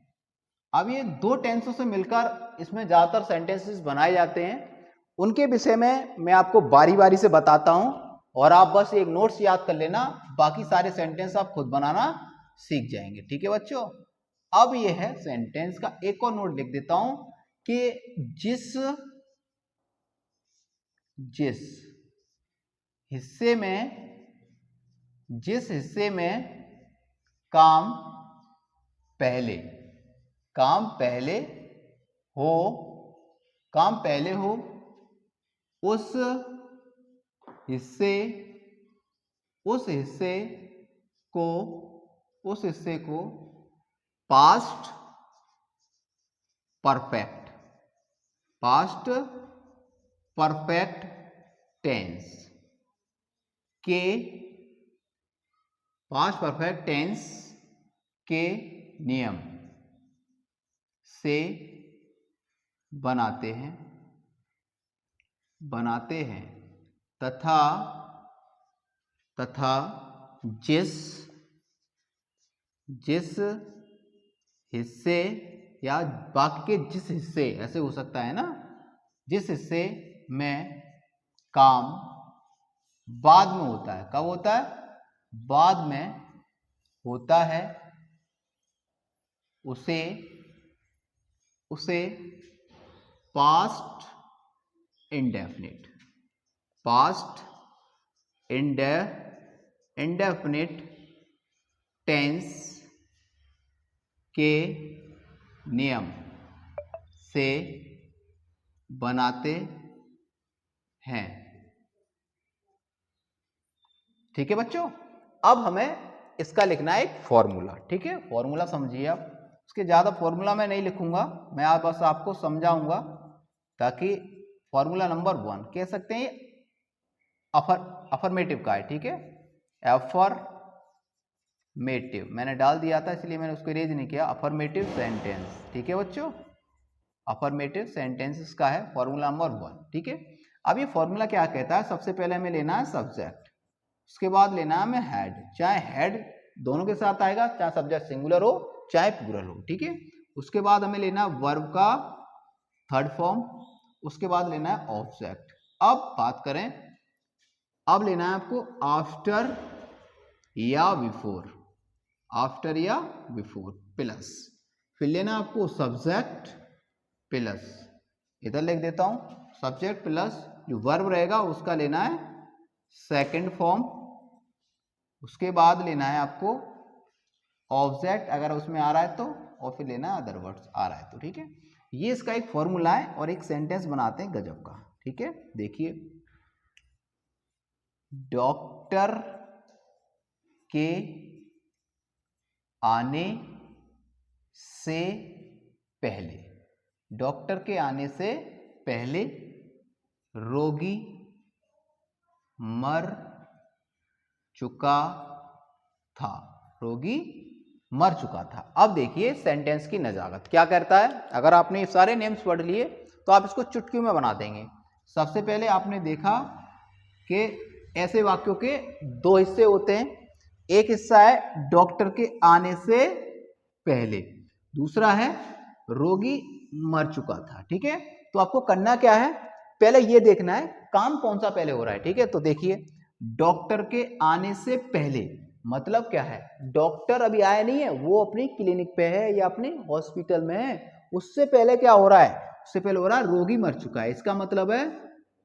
अब ये दो टेंसों से मिलकर इसमें ज्यादातर सेंटेंसेस बनाए जाते हैं। उनके विषय में मैं आपको बारी बारी से बताता हूं और आप बस एक नोट्स याद कर लेना, बाकी सारे सेंटेंस आप खुद बनाना सीख जाएंगे। ठीक है बच्चों, अब ये है सेंटेंस का एक और नोट लिख देता हूं कि जिस हिस्से में काम पहले हो उस हिस्से को पास्ट परफेक्ट टेंस के नियम से बनाते हैं तथा जिस हिस्से या वाक्य के जिस हिस्से, ऐसे हो सकता है ना, जिस हिस्से में काम बाद में होता है। कब होता है? बाद में होता है, उसे पास्ट इंडेफिनिट टेंस के नियम से बनाते हैं। ठीक है बच्चों, अब हमें इसका लिखना है एक फॉर्मूला। ठीक है, फॉर्मूला समझिए आप। उसके ज्यादा फॉर्मूला मैं नहीं लिखूंगा, मैं बस आपको समझाऊंगा, ताकि फॉर्मूला नंबर 1 कह सकते हैं अफर्मेटिव का है। ठीक है, अफर्मेटिव मैंने डाल दिया था, इसलिए मैंने उसको इरेज नहीं किया। Affirmative sentence. ठीक है बच्चों, अफर्मेटिव सेंटेंसेस का है फॉर्मूला नंबर 1। ठीक है, अब ये फॉर्मूला क्या कहता है? सबसे पहले हमें लेना है सब्जेक्ट, उसके बाद लेना है हमें हेड। चाहे हेड दोनों के साथ आएगा, चाहे सब्जेक्ट सिंगुलर हो चाहे प्लूरल हो। ठीक है, उसके बाद हमें लेना है वर्ब का थर्ड फॉर्म, उसके बाद लेना है ऑब्जेक्ट। अब बात करें, अब लेना है आपको आफ्टर या बिफोर प्लस, फिर लेना आपको सब्जेक्ट प्लस, इधर लिख देता हूं सब्जेक्ट प्लस जो वर्ब रहेगा उसका लेना है सेकंड फॉर्म, उसके बाद लेना है आपको ऑब्जेक्ट अगर उसमें आ रहा है तो, और फिर लेना है अदर वर्ड्स आ रहा है तो। ठीक है, ये इसका एक फॉर्मूला है और एक सेंटेंस बनाते हैं गजब का। ठीक है, देखिए, डॉक्टर के आने से पहले रोगी मर चुका था। अब देखिए सेंटेंस की नजाकत क्या करता है। अगर आपने ये सारे नेम्स पढ़ लिए तो आप इसको चुटकियों में बना देंगे। सबसे पहले आपने देखा कि ऐसे वाक्यों के दो हिस्से होते हैं, एक हिस्सा है डॉक्टर के आने से पहले, दूसरा है रोगी मर चुका था। ठीक है, तो आपको करना क्या है, पहले ये देखना है काम कौन सा पहले हो रहा है। ठीक है, तो देखिए डॉक्टर के आने से पहले मतलब क्या है, डॉक्टर अभी आया नहीं है, वो अपनी क्लिनिक पे है या अपने हॉस्पिटल में है, उससे पहले क्या हो रहा है, उससे पहले हो रहा है रोगी मर चुका है, इसका मतलब है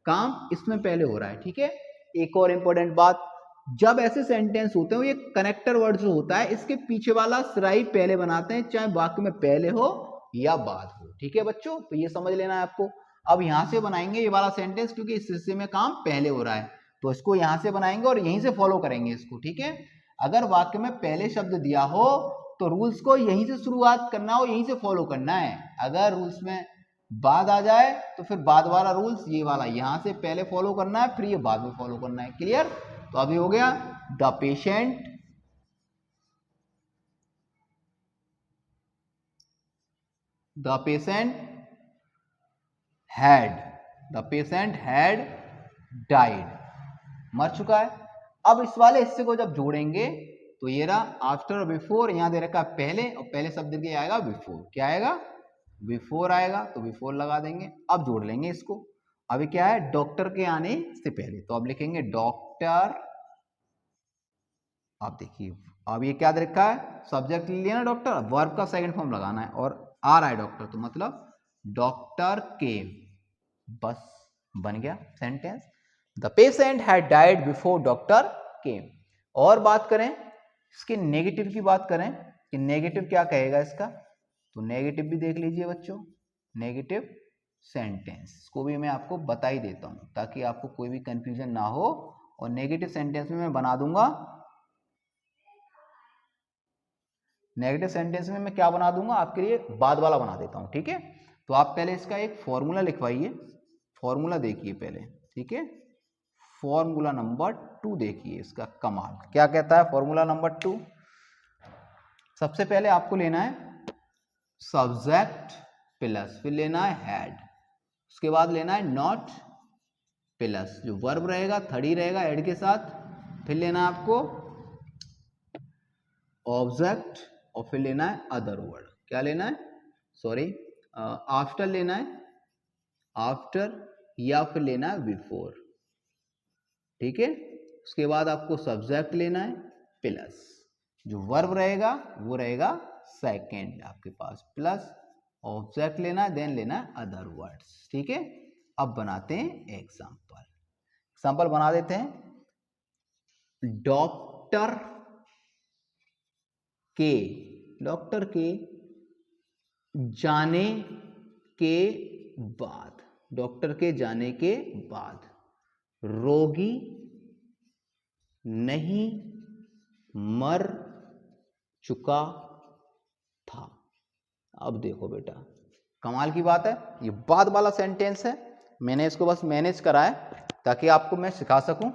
काम इसमें पहले हो रहा है। ठीक है, एक और इंपॉर्टेंट बात, जब ऐसे सेंटेंस होते हैं ये कनेक्टर वर्ड जो होता है इसके पीछे वाला सिराई पहले बनाते हैं, चाहे वाक्य में पहले हो या बाद हो। ठीक है बच्चों, तो ये समझ लेना है आपको। अब यहां से बनाएंगे ये वाला सेंटेंस, क्योंकि इस हिस्से में काम पहले हो रहा है, तो इसको यहां से बनाएंगे और यहीं से फॉलो करेंगे इसको। ठीक है, अगर वाक्य में पहले शब्द दिया हो तो रूल्स को यहीं से शुरुआत करना हो, यहीं से फॉलो करना है। अगर रूल्स में बाद आ जाए तो फिर बाद वाला रूल्स ये वाला यहां से पहले फॉलो करना है, फिर ये बाद में फॉलो करना है। क्लियर? तो अभी हो गया, द पेशेंट हैड डाइड, मर चुका है। अब इस वाले हिस्से को जब जोड़ेंगे तो ये रहा आफ्टर और बिफोर, यहां दे रखा पहले, और पहले शब्द के आएगा बिफोर, क्या आएगा, बिफोर आएगा, तो बिफोर लगा देंगे। अब जोड़ लेंगे इसको, अभी क्या है, डॉक्टर के आने से पहले, तो अब लिखेंगे डॉक्टर। आप देखिए अब ये क्या दे रखा है, सब्जेक्ट ले लिया ना डॉक्टर, वर्ब का सेकंड फॉर्म लगाना है और आ रहा है डॉक्टर, तो मतलब डॉक्टर केम, बस बन गया sentence, the patient had died before doctor केम। और बात करें इसके नेगेटिव की, बात करें कि नेगेटिव क्या कहेगा इसका, तो नेगेटिव भी देख लीजिए बच्चों, नेगेटिव सेंटेंस को भी मैं आपको बता ही देता हूं ताकि आपको कोई भी कंफ्यूजन ना हो। और नेगेटिव सेंटेंस में मैं बना दूंगा, नेगेटिव सेंटेंस में मैं क्या बना दूंगा आपके लिए, बाद वाला बना देता हूं। ठीक है, तो आप पहले इसका एक फॉर्मूला लिखवाइए, फॉर्मूला देखिए पहले। ठीक है, फॉर्मूला नंबर 2 देखिए इसका कमाल क्या कहता है। फॉर्मूला नंबर 2, सबसे पहले आपको लेना है सब्जेक्ट प्लस, फिर लेना है हैड, उसके बाद लेना है नॉट प्लस जो वर्ब रहेगा थर्ड ही रहेगा एड के साथ, फिर लेना है आपको ऑब्जेक्ट, और फिर लेना है अदर वर्ड, क्या लेना है, सॉरी आफ्टर लेना है, आफ्टर, या फिर लेना है बिफोर। ठीक है, उसके बाद आपको सब्जेक्ट लेना है प्लस जो वर्ब रहेगा वो रहेगा सेकंड आपके पास, प्लस ऑब्जेक्ट लेना है, देन लेना है अदर वर्ड्स। ठीक है, अब बनाते हैं एग्जांपल बना देते हैं। डॉक्टर के जाने के बाद, डॉक्टर के जाने के बाद रोगी नहीं मर चुका था। अब देखो बेटा कमाल की बात है, ये बाद वाला सेंटेंस है, मैंने इसको बस मैनेज करा है ताकि आपको मैं सिखा सकूं।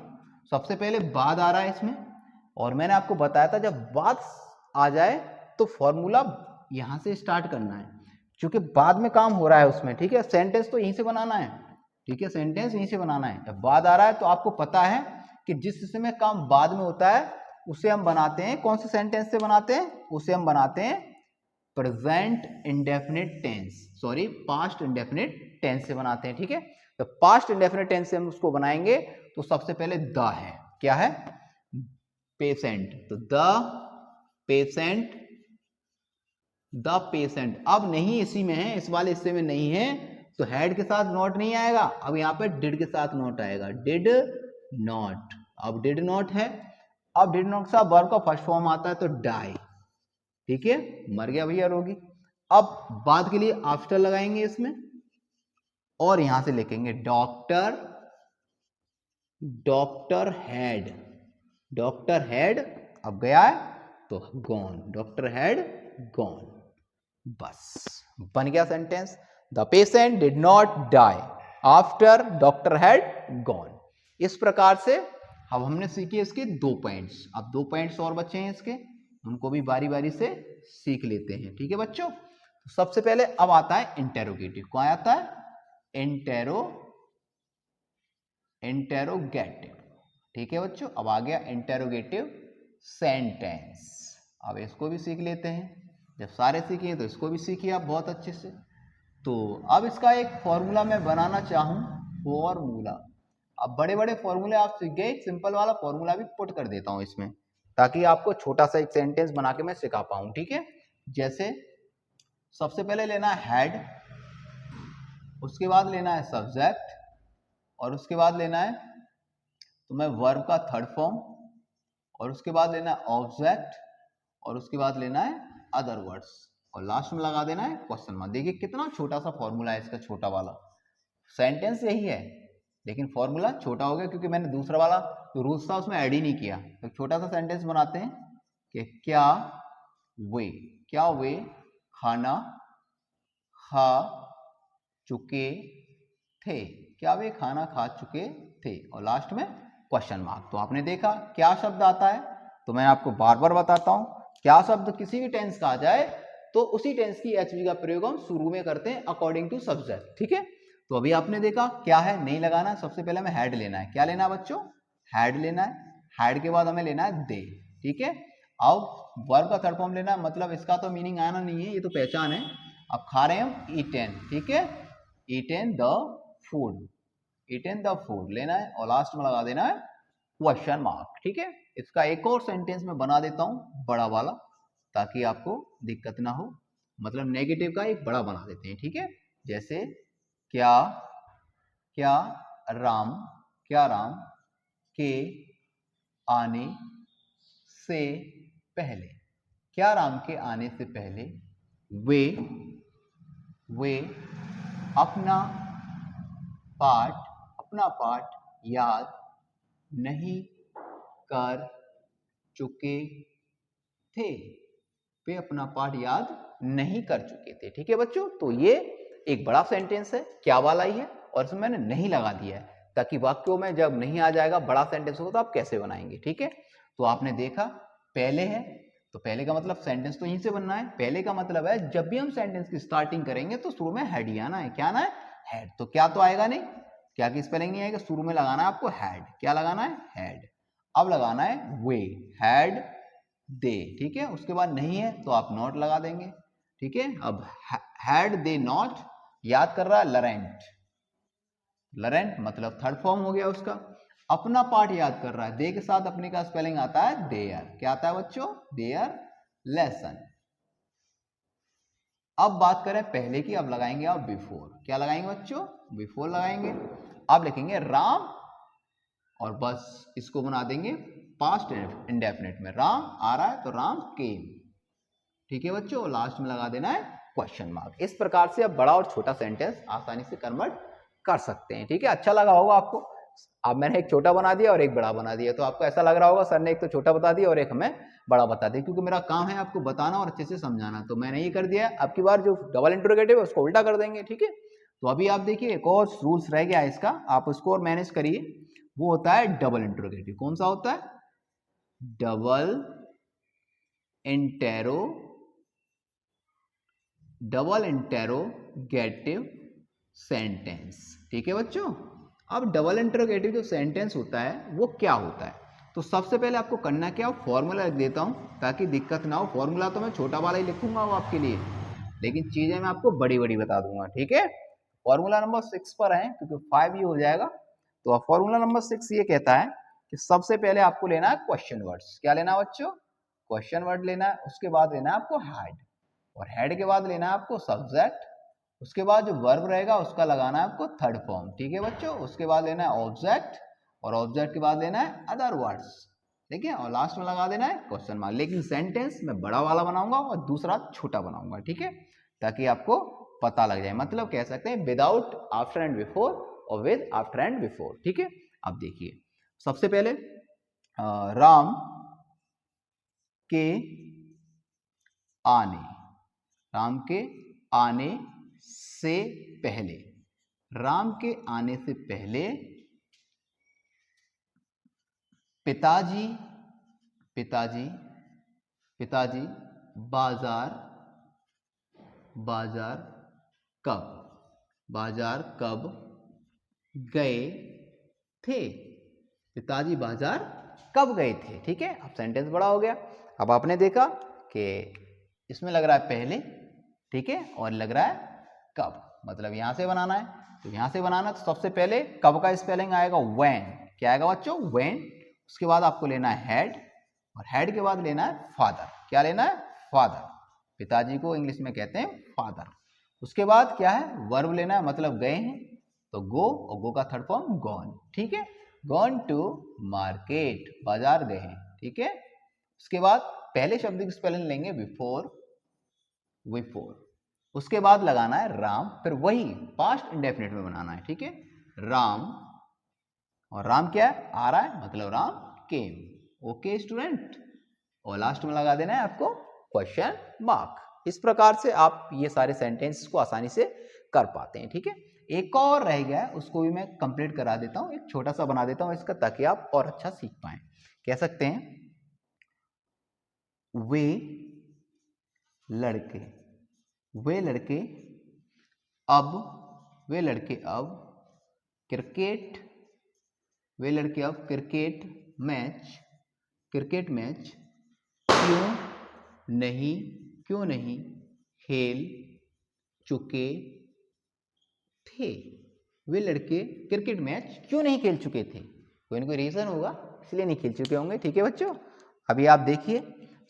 सबसे पहले बाद आ रहा है इसमें, और मैंने आपको बताया था जब बाद आ जाए तो फॉर्मूला यहां से स्टार्ट करना है, क्योंकि बाद में काम हो रहा है उसमें। ठीक है, सेंटेंस तो यहीं से बनाना है। ठीक है, सेंटेंस यहीं से बनाना है। जब बाद आ रहा है तो आपको पता है कि जिस हिस्से में काम बाद में होता है उसे हम बनाते हैं, कौन से सेंटेंस से बनाते हैं, उसे हम बनाते हैं present indefinite tense, sorry past indefinite tense से बनाते हैं। ठीक है, तो पास्ट इंडेफिनिट टेंस से हम उसको बनाएंगे तो सबसे पहले द है, क्या है, पेशेंट, तो द पेशेंट अब नहीं इसी में है, इस वाले हिस्से में नहीं है, तो हेड के साथ नॉट नहीं आएगा, अब यहाँ पे डिड के साथ नॉट आएगा, डिड नॉट, अब डिड नॉट है, अब डिड नॉट का वर्ब का फर्स्ट फॉर्म आता है तो डाई। ठीक है, मर गया भैया रोगी। अब बाद के लिए आफ्टर लगाएंगे इसमें और यहां से लिखेंगे डॉक्टर हैड अब गया है तो गॉन, डॉक्टर हैड गॉन, बस बन गया sentence, the patient did not die after doctor had gone. इस प्रकार से अब हमने सीखे इसके 2 पॉइंट्स, अब 2 पॉइंट्स और बचे हैं इसके, उनको भी बारी बारी से सीख लेते हैं। ठीक है बच्चों, तो सबसे पहले अब आता है इंटेरोगेटिव, कौन आता है, इंटेरोगेटिव। ठीक है बच्चों, अब आ गया इंटेरोगेटिव सेंटेंस, अब इसको भी सीख लेते हैं, जब सारे सीखे तो इसको भी सीखिए आप बहुत अच्छे से। तो अब इसका एक फॉर्मूला मैं बनाना चाहूँ, फॉर्मूला। अब बड़े बड़े फॉर्मूले आप सीख गए, एक सिंपल वाला फॉर्मूला भी पुट कर देता हूँ इसमें, ताकि आपको छोटा सा एक सेंटेंस बना के मैं सिखा पाऊँ, ठीक है। जैसे सबसे पहले लेना है हेड, उसके बाद लेना है सब्जेक्ट, और उसके बाद लेना है तुम्हें वर्ब का थर्ड फॉर्म, और उसके बाद लेना है ऑब्जेक्ट, और उसके बाद लेना है अदर वर्ड्स, और लास्ट में लगा देना है क्वेश्चन मार्क। देखिए कितना छोटा सा फॉर्मूला है इसका, छोटा वाला। सेंटेंस यही है लेकिन फॉर्मूला छोटा हो गया क्योंकि मैंने दूसरा वाला जो रूल्स था उसमें ऐड ही नहीं किया। तो छोटा सा सेंटेंस बनाते हैं कि क्या वे खाना खा चुके थे, क्या वे खाना खा चुके थे, और लास्ट में क्वेश्चन मार्क। तो आपने देखा क्या शब्द आता है, तो मैं आपको बार बार बताता हूं, क्या शब्द किसी भी टेंस का आ जाए तो उसी टेंस की एचवी का प्रयोग हम शुरू में करते हैं अकॉर्डिंग टू सब्जेक्ट, ठीक है। तो अभी आपने देखा क्या है, नहीं लगाना। सबसे पहले हमें हेड लेना है। क्या लेना है बच्चों, हेड लेना है। हेड के बाद हमें लेना है दे, ठीक है। अब वर्ब का थर्ड फॉर्म लेना है, मतलब इसका तो मीनिंग आना नहीं है, ये तो पहचान है। अब खा रहे हैं हम ईटेन, ठीक है, eaten the food, eaten the food लेना है, और लास्ट में लगा देना है क्वेश्चन मार्क, ठीक है। इसका एक और सेंटेंस में बना देता हूं बड़ा वाला, ताकि आपको दिक्कत ना हो, मतलब नेगेटिव का एक बड़ा बना देते हैं, ठीक है। जैसे क्या राम के आने से पहले, क्या राम के आने से पहले वे अपना पाठ याद नहीं कर चुके थे, वे अपना पाठ याद नहीं कर चुके थे, ठीक है बच्चों। तो ये एक बड़ा सेंटेंस है, क्या वाला ही है, और इसमें मैंने नहीं लगा दिया है, ताकि वाक्यों में जब नहीं आ जाएगा बड़ा सेंटेंस होगा तो आप कैसे बनाएंगे, ठीक है। तो आपने देखा पहले है, तो पहले का मतलब सेंटेंस तो यहीं से बनना है। पहले का मतलब है जब भी हम सेंटेंस की स्टार्टिंग करेंगे तो शुरू में हेड ही आना है। क्या आना है, हेड। तो क्या तो आएगा नहीं, क्या की स्पेलिंग नहीं आएगा, शुरू में लगाना है आपको हेड। क्या लगाना है, हेड। अब लगाना है वे, हेड दे, ठीक है। उसके बाद नहीं है तो आप नॉट लगा देंगे, ठीक है। अब हैड दे नॉट, याद कर रहा है लरेंट, लरेंट मतलब थर्ड फॉर्म हो गया उसका। अपना पार्ट याद कर रहा है, दे के साथ अपने का स्पेलिंग आता है देयर। क्या आता है बच्चों, देयर लेसन। अब बात करें पहले की, अब लगाएंगे आप बिफोर। क्या लगाएंगे बच्चों, बिफोर लगाएंगे। अब लिखेंगे राम, और बस इसको बना देंगे पास्ट इंडेफिनिट में। राम आ रहा है तो राम केम, ठीक है बच्चों। लास्ट में लगा देना है क्वेश्चन मार्क। इस प्रकार से आप बड़ा और छोटा सेंटेंस आसानी से कन्वर्ट कर सकते हैं, ठीक है। अच्छा लगा होगा आपको। अब मैंने एक छोटा बना दिया और एक बड़ा बना दिया, तो आपको ऐसा लग रहा होगा सर ने एक तो छोटा बता दिया और एक हमें बड़ा बता दिया, क्योंकि मेरा काम है आपको बताना और अच्छे से समझाना। तो मैंने ये कर दिया। अब की बार जो डबल इंटरोगेटिव है उसको उल्टा कर देंगे, ठीक है। तो अभी आप देखिए एक और रूल्स रह गया है इसका, आप उसको और मैनेज करिए। वो होता है डबल इंटरोगेटिव। कौन सा होता है, डबल इंटेरोगेटिव सेंटेंस, ठीक है बच्चों। अब डबल इंटरोगेटिव जो सेंटेंस होता है वो क्या होता है, तो सबसे पहले आपको करना क्या, फॉर्मूला लिख देता हूं ताकि दिक्कत ना हो। फॉर्मूला तो मैं छोटा वाला ही लिखूंगा वो आपके लिए, लेकिन चीजें मैं आपको बड़ी बड़ी बता दूंगा, ठीक है। फॉर्मूला नंबर 6 पर है क्योंकि 5 ये हो जाएगा। तो फॉर्मूला नंबर 6 ये कहता है कि सबसे पहले आपको लेना है क्वेश्चन वर्ड्स। क्या लेना है बच्चों, क्वेश्चन वर्ड लेना है। उसके बाद लेना है आपको हेड, और हेड के बाद लेना है आपको सब्जेक्ट। उसके बाद जो वर्ब रहेगा उसका लगाना है आपको थर्ड फॉर्म, ठीक है बच्चों। उसके बाद लेना है ऑब्जेक्ट, और ऑब्जेक्ट के बाद लेना है अदर वर्ड्स, ठीक है। और लास्ट में लगा देना है क्वेश्चन मार्क। लेकिन सेंटेंस मैं बड़ा वाला बनाऊंगा और दूसरा छोटा बनाऊंगा, ठीक है, ताकि आपको पता लग जाए। मतलब कह सकते हैं विदाउट आफ्टर एंड बिफोर और विद आफ्टर एंड बिफोर, ठीक है। अब देखिए सबसे पहले राम के आने, राम के आने से पहले, राम के आने से पहले पिताजी बाजार कब गए थे, पिताजी बाजार कब गए थे, ठीक है। अब सेंटेंस बड़ा हो गया। अब आपने देखा कि इसमें लग रहा है पहले, ठीक है, और लग रहा है कब। मतलब यहाँ से बनाना है, तो यहाँ से बनाना तो सबसे पहले कब का स्पेलिंग आएगा व्हेन। क्या आएगा बच्चों? व्हेन। उसके बाद आपको लेना है हेड, और हेड के बाद लेना है फादर। क्या लेना है? फादर। पिताजी को इंग्लिश में कहते हैं फादर। उसके बाद क्या है? वर्ब लेना है, मतलब गए हैं, तो गो, और गो का थर्ड फॉर्म गॉन। ठीक है, गॉन टू मार्केट, बाजार गए हैं। ठीक है, उसके बाद पहले शब्द की स्पेलिंग लेंगे बिफोर, बिफोर। उसके बाद लगाना है राम, फिर वही पास्ट इंडेफिनिट में बनाना है। ठीक है, राम, और राम क्या है? आ रहा है, मतलब राम केम। ओके स्टूडेंट, और लास्ट में लगा देना है आपको क्वेश्चन मार्क। इस प्रकार से आप ये सारे सेंटेंस को आसानी से कर पाते हैं। ठीक है, एक और रह गया है, उसको भी मैं कंप्लीट करा देता हूं, एक छोटा सा बना देता हूं इसका, ताकि आप और अच्छा सीख पाएं। कह सकते हैं वे लड़के, वे लड़के अब, वे लड़के अब क्रिकेट, वे लड़के अब क्रिकेट मैच, क्रिकेट मैच क्यों नहीं, क्यों नहीं खेल चुके थे। वे लड़के क्रिकेट मैच क्यों नहीं खेल चुके थे? कोई ना कोई रीजन होगा, इसलिए नहीं खेल चुके होंगे। ठीक है बच्चों, अभी आप देखिए,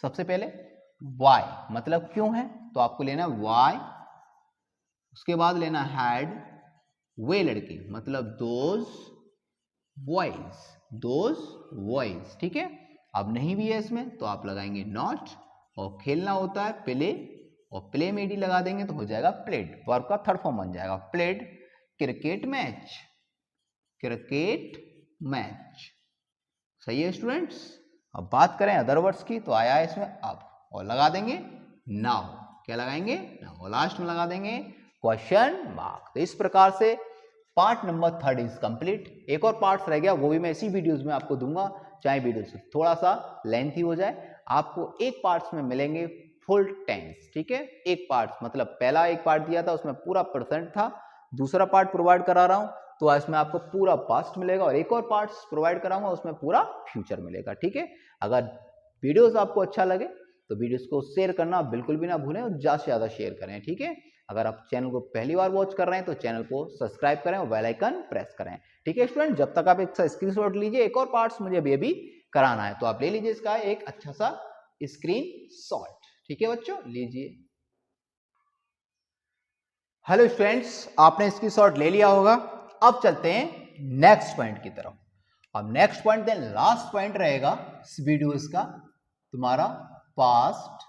सबसे पहले वाई, मतलब क्यों है, तो आपको लेना वाई। उसके बाद लेना हैड, वे लड़के, मतलब दोज बॉयज, दोज बॉयज। ठीक है, अब नहीं भी है इसमें, तो आप लगाएंगे नॉट, और खेलना होता है प्ले, और प्ले में डी लगा देंगे तो हो जाएगा प्लेड। वर्ब का थर्ड फॉर्म बन जाएगा played cricket match, cricket match. सही है स्टूडेंट्स। अब बात करें अदर वर्ड्स की, तो आया है इसमें अब, और लगा देंगे नाउ। क्या लगाएंगे? नाउ। और लास्ट में लगा देंगे क्वेश्चन मार्क। तो इस प्रकार से पार्ट नंबर 3 इज कंप्लीट। एक और पार्ट्स रह गया, वो भी मैं इसी वीडियोस में आपको दूंगा, चाहे वीडियो थोड़ा सा लेंथी हो जाए। आपको एक पार्ट्स में मिलेंगे फुल टेंस। ठीक है, एक पार्ट मतलब पहला एक पार्ट दिया था, उसमें पूरा परसेंट था। दूसरा पार्ट प्रोवाइड करा रहा हूं, तो इसमें आपको पूरा पास्ट मिलेगा, और एक और पार्ट्स प्रोवाइड कराऊंगा, उसमें पूरा फ्यूचर मिलेगा। ठीक है, अगर वीडियोस आपको अच्छा लगे तो वीडियोस को शेयर करना बिल्कुल भी ना भूलें, और ज़्यादा से ज़्यादा शेयर करें। ठीक है, अगर आप चैनल को पहली बार वॉच कर रहे हैं तो चैनल को सब्सक्राइब करें और बेल आइकन प्रेस करें। ठीक है स्टूडेंट, जब तक आप एक स्क्रीनशॉट लीजिए, एक और पार्ट्स मुझे अभी कराना है, तो आप ले लीजिए इसका एक अच्छा सा स्क्रीनशॉट। ठीक है बच्चों, लीजिए। हेलो स्टूडेंट्स, आपने स्क्रीनशॉट ले लिया होगा। अब चलते हैं नेक्स्ट पॉइंट की तरफ। अब next point then last point रहेगा इस वीडियोस का, तुम्हारा past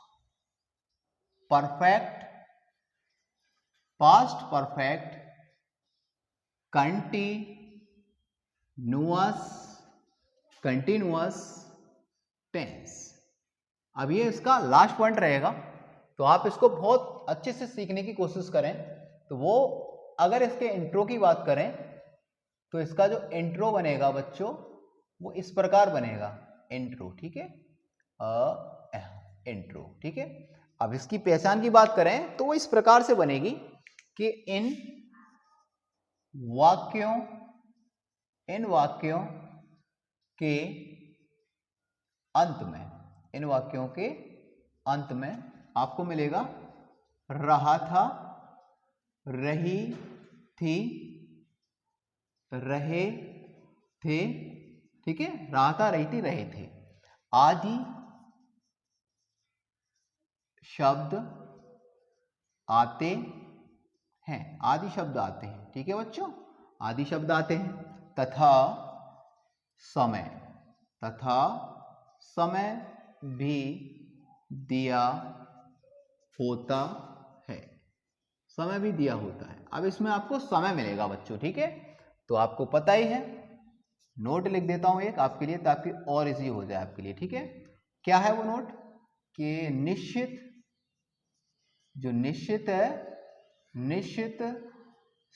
perfect, past perfect continuous, continuous tense. अब ये इसका लास्ट पॉइंट रहेगा, तो आप इसको बहुत अच्छे से सीखने की कोशिश करें। तो वो अगर इसके इंट्रो की बात करें, तो इसका जो इंट्रो बनेगा बच्चों, वो इस प्रकार बनेगा, इंट्रो। ठीक है, इंट्रो। ठीक है, अब इसकी पहचान की बात करें तो वो इस प्रकार से बनेगी कि इन वाक्यों, इन वाक्यों के अंत में, इन वाक्यों के अंत में आपको मिलेगा रहा था, रही थी, रहे थे। ठीक है, रहा था, रही थी, रहे थे। आदि शब्द आते हैं, आदि शब्द आते हैं। ठीक है बच्चों, आदि शब्द आते हैं। तथा समय, तथा समय भी दिया होता है, समय भी दिया होता है। अब इसमें आपको समय मिलेगा बच्चों। ठीक है, तो आपको पता ही है, नोट लिख देता हूं एक आपके लिए, ताकि और इजी हो जाए आपके लिए। ठीक है, क्या है वो नोट? कि निश्चित, जो निश्चित है, निश्चित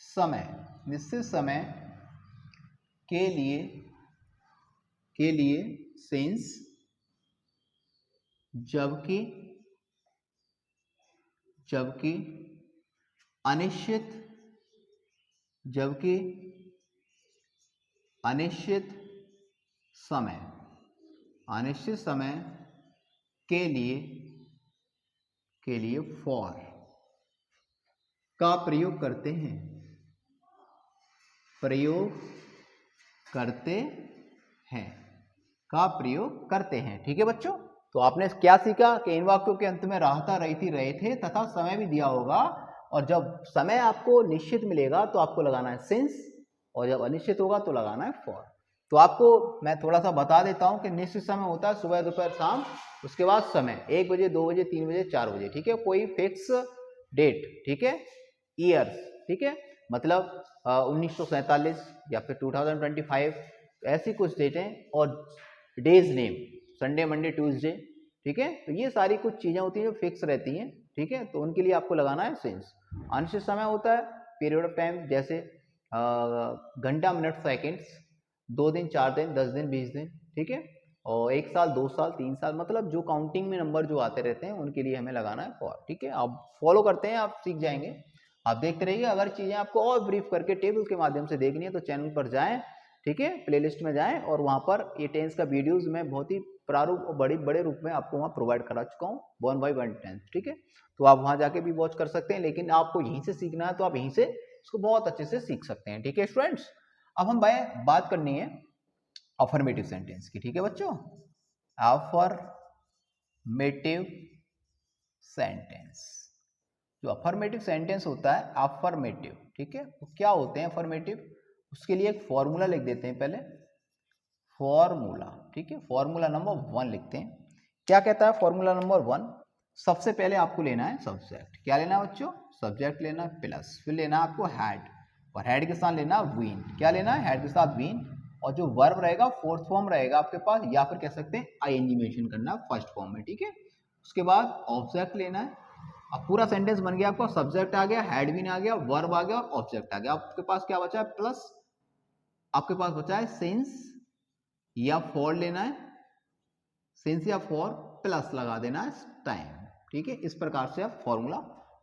समय, निश्चित समय के लिए, के लिए सिंस, जबकि, जबकि अनिश्चित, जबकि अनिश्चित समय, अनिश्चित समय के लिए, के लिए फॉर, का प्रयोग करते हैं, प्रयोग करते हैं, का प्रयोग करते हैं। ठीक है बच्चों, तो आपने क्या सीखा कि इन वाक्यों के अंत में रहता, रही थी, रहे थे तथा समय भी दिया होगा, और जब समय आपको निश्चित मिलेगा तो आपको लगाना है सिंस, और जब अनिश्चित होगा तो लगाना है फॉर। तो आपको मैं थोड़ा सा बता देता हूं कि निश्चित समय होता है सुबह, दोपहर, शाम, उसके बाद समय 1 बजे, 2 बजे, 3 बजे, 4 बजे। ठीक है, कोई फिक्स डेट, ठीक है, ईयर्स, ठीक है, मतलब 1947 या फिर 2025, ऐसी कुछ डेटें, और days name Sunday, Monday, Tuesday. ठीक है, तो ये सारी कुछ चीजें होती हैं जो फिक्स रहती हैं। ठीक है, तो उनके लिए आपको लगाना है सिंस। अनिश्चित समय होता है पीरियड ऑफ टाइम, जैसे घंटा, मिनट, सेकंड्स, 2 दिन, 4 दिन, 10 दिन, 20 दिन। ठीक है, और 1 साल, 2 साल, 3 साल, मतलब जो काउंटिंग में नंबर जो आते रहते हैं उनके लिए हमें लगाना है फॉर। ठीक है, आप फॉलो करते हैं, आप सीख जाएंगे, आप देखते रहिए। अगर चीजें आपको और ब्रीफ करके टेबल के माध्यम से देखनी है तो चैनल पर जाएं, ठीक है, प्लेलिस्ट में जाएं, और वहां पर ये टेंस का वीडियोस मैं बहुत ही प्रारूप और बड़े रूप में आपको वहां प्रोवाइड करा चुका हूँ, 1 by 1 टेंस। ठीक है, तो आप वहां जाके भी वॉच कर सकते हैं, लेकिन आपको यहीं से सीखना है तो आप यहीं से इसको बहुत अच्छे से सीख सकते हैं। ठीक है स्टूडेंट्स, अब हम बात करनी है अफर्मेटिव सेंटेंस की। ठीक है बच्चों, अफर्मेटिव सेंटेंस, जो अफर्मेटिव सेंटेंस होता है, अफर्मेटिव, ठीक है, तो क्या होते हैं अफर्मेटिव, उसके लिए एक फॉर्मूला लिख देते हैं पहले, फॉर्मूला। ठीक है, फॉर्मूला नंबर 1 लिखते हैं। क्या कहता है फॉर्मूला नंबर 1, सबसे पहले आपको लेना है सब्जेक्ट। क्या लेना है बच्चों, सब्जेक्ट लेना है, प्लस फिर लेना है आपको हेड, और हेड के साथ लेना वीन। क्या लेना है, हेड के साथ वीन, और जो वर्ब रहेगा फोर्थ फॉर्म रहेगा आपके पास, या फिर कह सकते हैं आईएनजी मेंशन करना है फर्स्ट फॉर्म में। ठीक है, उसके बाद ऑब्जेक्ट लेना है। अब पूरा सेंटेंस बन गया आपका, सब्जेक्ट आ गया, हेड बीन आ गया, वर्ब आ गया और ऑब्जेक्ट आ गया। आपके पास क्या बचा है, प्लस आपके पास बचा है सिंस या फॉर लेना है, सिंस या फॉर प्लस लगा देना है टाइम। ठीक है, इस प्रकार से आप फॉर्मूला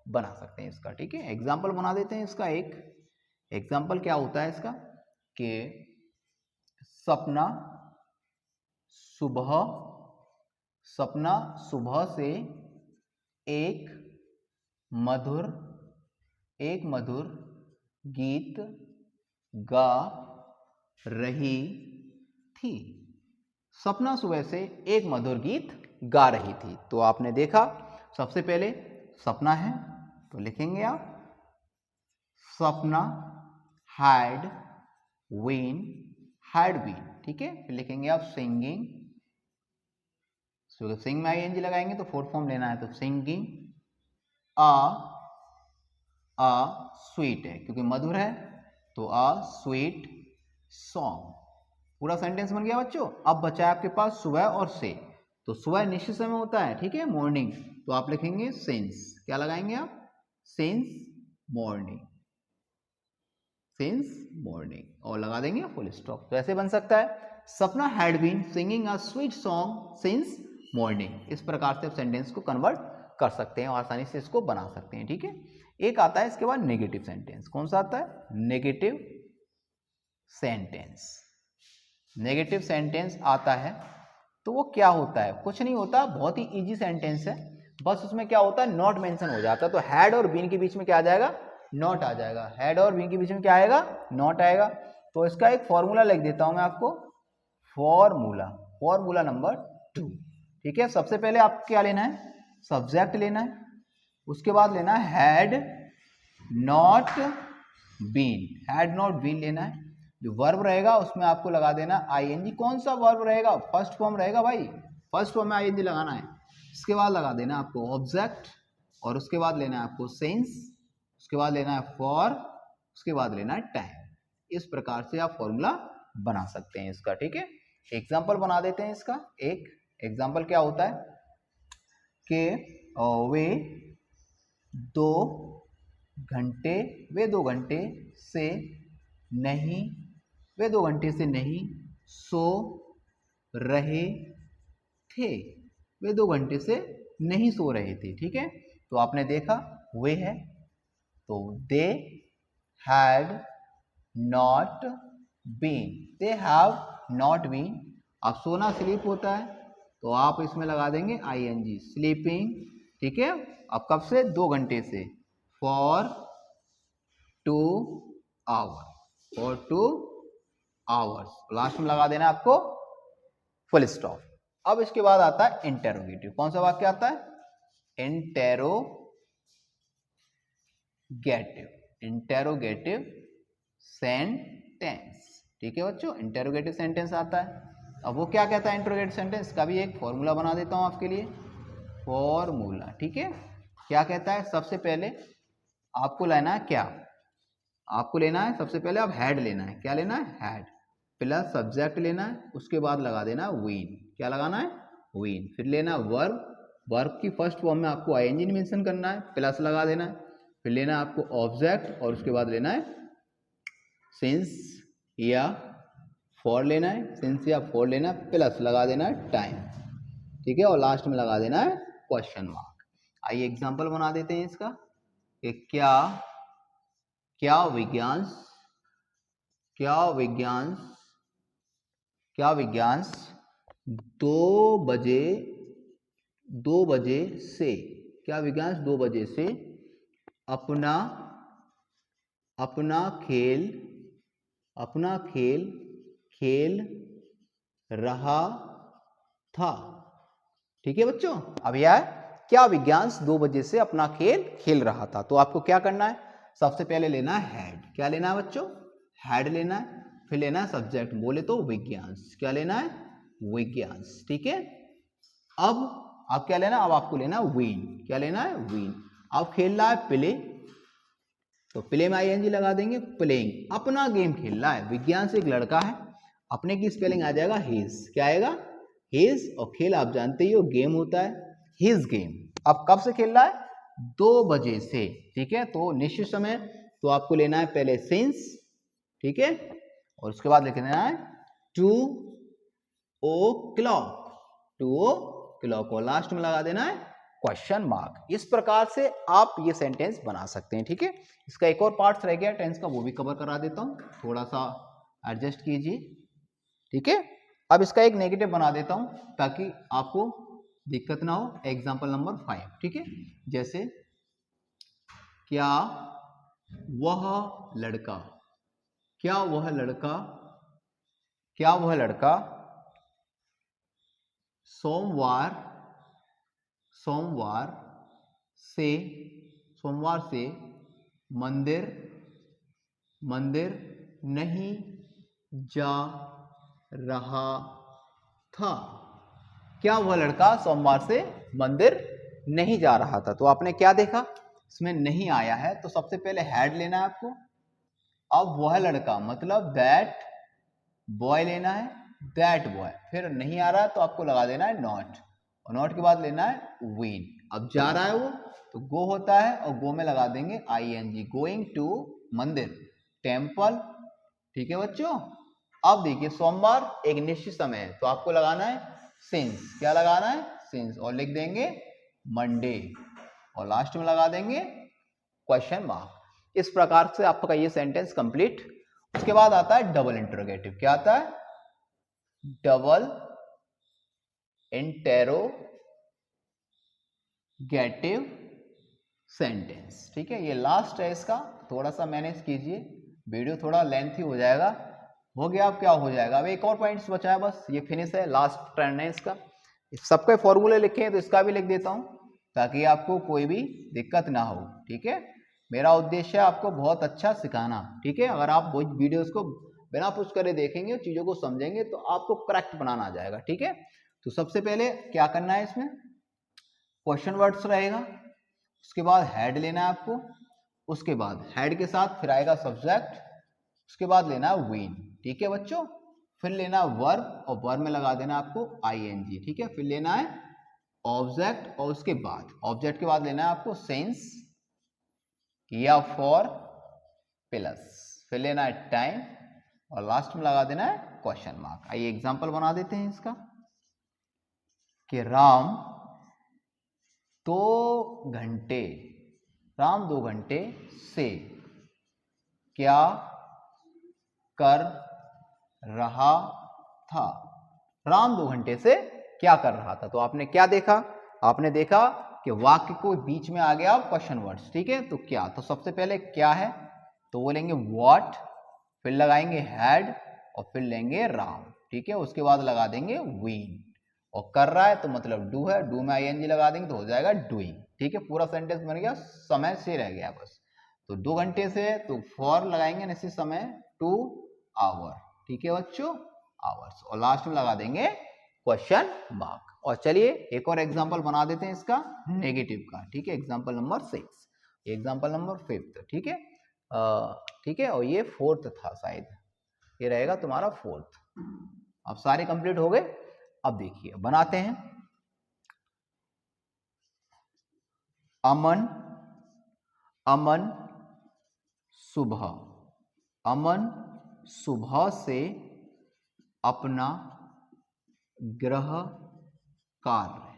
बना सकते हैं इसका। ठीक है, एग्जाम्पल बना देते हैं इसका। एक एग्जाम्पल क्या होता है इसका कि सपना सुबह से एक मधुर गीत गा रही थी। सपना सुबह से एक मधुर गीत गा रही थी। तो आपने देखा, सबसे पहले सपना है तो लिखेंगे आप सपना हैड बीन। ठीक है, फिर लिखेंगे आप सिंगिंग, सिंग में आईएनजी लगाएंगे तो फोर्थ फॉर्म लेना है, तो सिंगिंग आ स्वीट है क्योंकि मधुर है, तो आ स्वीट सॉन्ग। पूरा सेंटेंस बन गया बच्चों। अब बचा है आपके पास सुबह और से, तो सुबह निश्चित समय होता है, ठीक है, मॉर्निंग, तो आप लिखेंगे सिंस। क्या लगाएंगे आप, सिंस मॉर्निंग, और लगा देंगे फुल स्टॉप। तो ऐसे बन सकता है, Sapna had been singing a sweet song since morning. इस प्रकार से आप सेंटेंस को कन्वर्ट कर सकते हैं और आसानी से इसको बना सकते हैं। ठीक है, एक आता है इसके बाद नेगेटिव सेंटेंस। कौन सा आता है, नेगेटिव सेंटेंस। नेगेटिव सेंटेंस आता है तो वो क्या होता है, कुछ नहीं होता, बहुत ही इजी सेंटेंस है, बस उसमें क्या होता है, नॉट मेंशन हो जाता है। तो हैड और बीन के बीच में क्या आ जाएगा, नॉट आ जाएगा। हैड और बीन के बीच में क्या आएगा, नॉट आएगा। तो इसका एक फॉर्मूला लिख देता हूं मैं आपको, फॉर्मूला नंबर 2। ठीक है, सबसे पहले आपको क्या लेना है, सब्जेक्ट लेना है, उसके बाद लेना है हैड नॉट बीन लेना है। जो वर्ब रहेगा उसमें आपको लगा देना आईएनजी। कौन सा वर्ब रहेगा, फर्स्ट फॉर्म रहेगा भाई, फर्स्ट फॉर्म में आईएनजी लगाना है। इसके बाद लगा देना आपको ऑब्जेक्ट, और उसके बाद लेना है आपको सेंस, उसके बाद लेना है फॉर, उसके बाद लेना है टाइम। इस प्रकार से आप फॉर्मूला बना सकते हैं इसका। ठीक है, एग्जाम्पल बना देते हैं इसका। एक एग्जाम्पल क्या होता है कि वे 2 घंटे से नहीं सो रहे थे। वे 2 घंटे से नहीं सो रहे थे। ठीक है, तो आपने देखा वे है तो दे हैव नॉट बीन। अब सोना स्लीप होता है तो आप इसमें लगा देंगे आईएनजी, स्लीपिंग। ठीक है, अब कब से, 2 घंटे से, for 2 hour, for 2 hours. Last में लगा देना है आपको फुल स्टॉप। अब इसके बाद आता है इंटेरोगेटिव। कौन सा वाक्य आता है? Interrogative sentence. ठीक है बच्चों, इंटेरोगेटिव सेंटेंस आता है। अब वो क्या कहता है इंटेरोगेटिव सेंटेंस का? भी एक फॉर्मूला बना देता हूं आपके लिए, फॉर्मूला। ठीक है, क्या कहता है? सबसे पहले आपको लेना है क्या? आपको लेना है सबसे पहले आप हेड लेना है। क्या लेना है? हेड प्लस सब्जेक्ट लेना है, उसके बाद लगा देना वीन। क्या लगाना है? वीन। फिर लेना वर्ब, वर्ब की फर्स्ट फॉर्म में आपको आईएनजी मेंशन करना है, प्लस लगा देना है। फिर लेना है आपको ऑब्जेक्ट और उसके बाद लेना है सिंस या फॉर लेना है, सिंस या फॉर लेना है, प्लस लगा देना है टाइम। ठीक है, और लास्ट में लगा देना है क्वेश्चन मार्क। आइए एग्जांपल बना देते हैं इसका कि क्या विज्ञान 2 बजे से, क्या विज्ञान 2 बजे से अपना खेल रहा था। ठीक है बच्चों, अब यह है क्या विज्ञान 2 बजे से अपना खेल रहा था। तो आपको क्या करना है? सबसे पहले लेना है हेड। क्या लेना है बच्चों? हेड लेना है। फिर लेना है सब्जेक्ट, बोले तो विज्ञान। क्या लेना है? विज्ञान। ठीक है, अब आप क्या लेना? अब आपको लेना वीन। क्या लेना है? वीन। अब खेल रहा है प्ले, तो प्ले में आईएनजी लगा देंगे, प्लेइंग, अपना गेम खेल रहा है। विज्ञान से एक लड़का है, अपने की स्पेलिंग आ जाएगा हिज। क्या आएगा? हिज। और खेल आप जानते ही हो गेम होता है, हिज गेम। अब कब से खेल रहा है? 2 बजे से। ठीक है, तो निश्चित समय, तो आपको लेना है पहले सिंस, ठीक है, और उसके बाद लिख देना है 2 o'clock, 2 o'clock, और लास्ट में लगा देना है क्वेश्चन मार्क। इस प्रकार से आप ये सेंटेंस बना सकते हैं। ठीक है, इसका एक और पार्ट रह गया टेंस का, वो भी कवर करा देता हूं, थोड़ा सा एडजस्ट कीजिए। ठीक है, अब इसका एक नेगेटिव बना देता हूं ताकि आपको दिक्कत ना हो। Example number 5। ठीक है, जैसे क्या वह लड़का सोमवार से मंदिर नहीं जा रहा था। क्या वह लड़का सोमवार से मंदिर नहीं जा रहा था। तो आपने क्या देखा? इसमें नहीं आया है, तो सबसे पहले हेड लेना है आपको। अब वह लड़का मतलब दैट बॉय लेना है, दैट बॉय। फिर नहीं आ रहा है तो आपको लगा देना है नॉट, और नॉट के बाद लेना है वीन। अब जा रहा है वो, तो गो होता है, और गो में लगा देंगे आईएनजी, गोइंग टू मंदिर, टेम्पल। ठीक है बच्चों, अब देखिए सोमवार एक निश्चित समय है, तो आपको लगाना है सिंस। क्या लगाना है? सिंस, और लिख देंगे मंडे, और लास्ट में लगा देंगे क्वेश्चन मार्क। इस प्रकार से आपका ये सेंटेंस कंप्लीट। उसके बाद आता है डबल इंटरोगेटिव। क्या आता है? Double interrogative sentence. ठीक है, ये लास्ट है इसका, थोड़ा सा मैनेज कीजिए, वीडियो थोड़ा लेंथी हो जाएगा। हो गया, अब क्या हो जाएगा? अब एक और पॉइंट्स बचा है, बस ये फिनिश है, लास्ट टर्न है इसका। सबके फॉर्मूले लिखे हैं तो इसका भी लिख देता हूं ताकि आपको कोई भी दिक्कत ना हो। ठीक है, मेरा उद्देश्य है आपको बहुत अच्छा सिखाना। ठीक है, अगर आप वो वीडियोस को बिना पुश करे देखेंगे, चीजों को समझेंगे, तो आपको करेक्ट बनाना आ जाएगा। ठीक है, तो सबसे पहले क्या करना है, इसमें क्वेश्चन वर्ड्स रहेगा, उसके बाद हेड लेना है आपको, उसके बाद हेड के साथ फिर आएगा सब्जेक्ट, उसके बाद लेना है वीन। ठीक है बच्चों, फिर लेना वर्ब, और वर्ब में लगा देना आपको आईएनजी। ठीक है, फिर लेना है ऑब्जेक्ट, और उसके बाद ऑब्जेक्ट के बाद लेना है आपको सेंस या फॉर प्लस, फिर लेना है टाइम, और लास्ट में लगा देना है क्वेश्चन मार्क। आइए एग्जांपल बना देते हैं इसका कि राम 2 घंटे से क्या कर रहा था। राम 2 घंटे से क्या कर रहा था। तो आपने क्या देखा? आपने देखा कि वाक्य को बीच में आ गया क्वेश्चन वर्ड्स। ठीक है, तो क्या, तो सबसे पहले क्या है, तो वो लेंगे व्हाट, फिर लगाएंगे हैड और फिर लेंगे राम, ठीक है। उसके बाद लगा देंगे वीन, और कर रहा है तो मतलब डू है, डू में आईएनजी लगा देंगे तो हो जाएगा डूइंग, ठीक है। पूरा सेंटेंस बन गया, समय से रह गया बस। तो 2 घंटे से तो फॉर लगाएंगे निश्चित समय, 2 आवर, ठीक है बच्चों, आवर्स, और लास्ट में लगा देंगे क्वेश्चन मार्क। और चलिए एक और एग्जांपल बना देते हैं इसका नेगेटिव का, ठीक है। एग्जांपल नंबर 6, एग्जांपल नंबर 5, ठीक है, ठीक है। और ये 4th था शायद, ये रहेगा तुम्हारा 4th। अब सारे कंप्लीट हो गए। अब देखिए बनाते हैं। अमन, अमन सुबह, अमन सुबह से अपना गृह कार्य,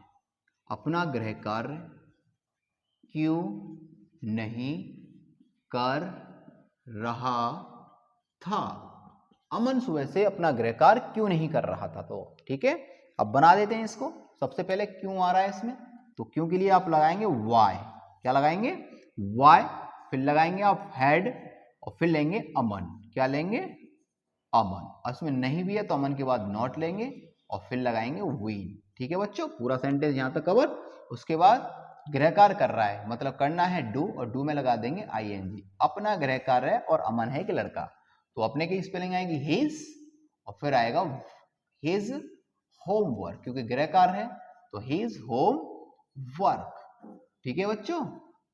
अपना गृह कार्य क्यों नहीं कर रहा था। अमन सुबह से अपना गृह कार्य क्यों नहीं कर रहा था, तो ठीक है। अब बना देते हैं इसको। सबसे पहले क्यों आ रहा है इसमें, तो क्यों के लिए आप लगाएंगे वाई, क्या लगाएंगे वाई, फिर लगाएंगे आप हैड और फिर लेंगे अमन, क्या लेंगे अमन। और इसमें नहीं भी है तो अमन के बाद नॉट लेंगे और फिर लगाएंगे वीन, ठीक है बच्चों। पूरा सेंटेंस यहाँ तक कवर। उसके बाद गृह कार्य कर रहा है मतलब करना है डू, और डू में लगा देंगे आईएनजी। अपना गृह कार्य है और अमन है कि लड़का, तो अपने की स्पेलिंग आएगी हिज और फिर आएगा हिज होमवर्क, क्योंकि गृह कार्य है तो हिज होम वर्क, ठीक है बच्चों।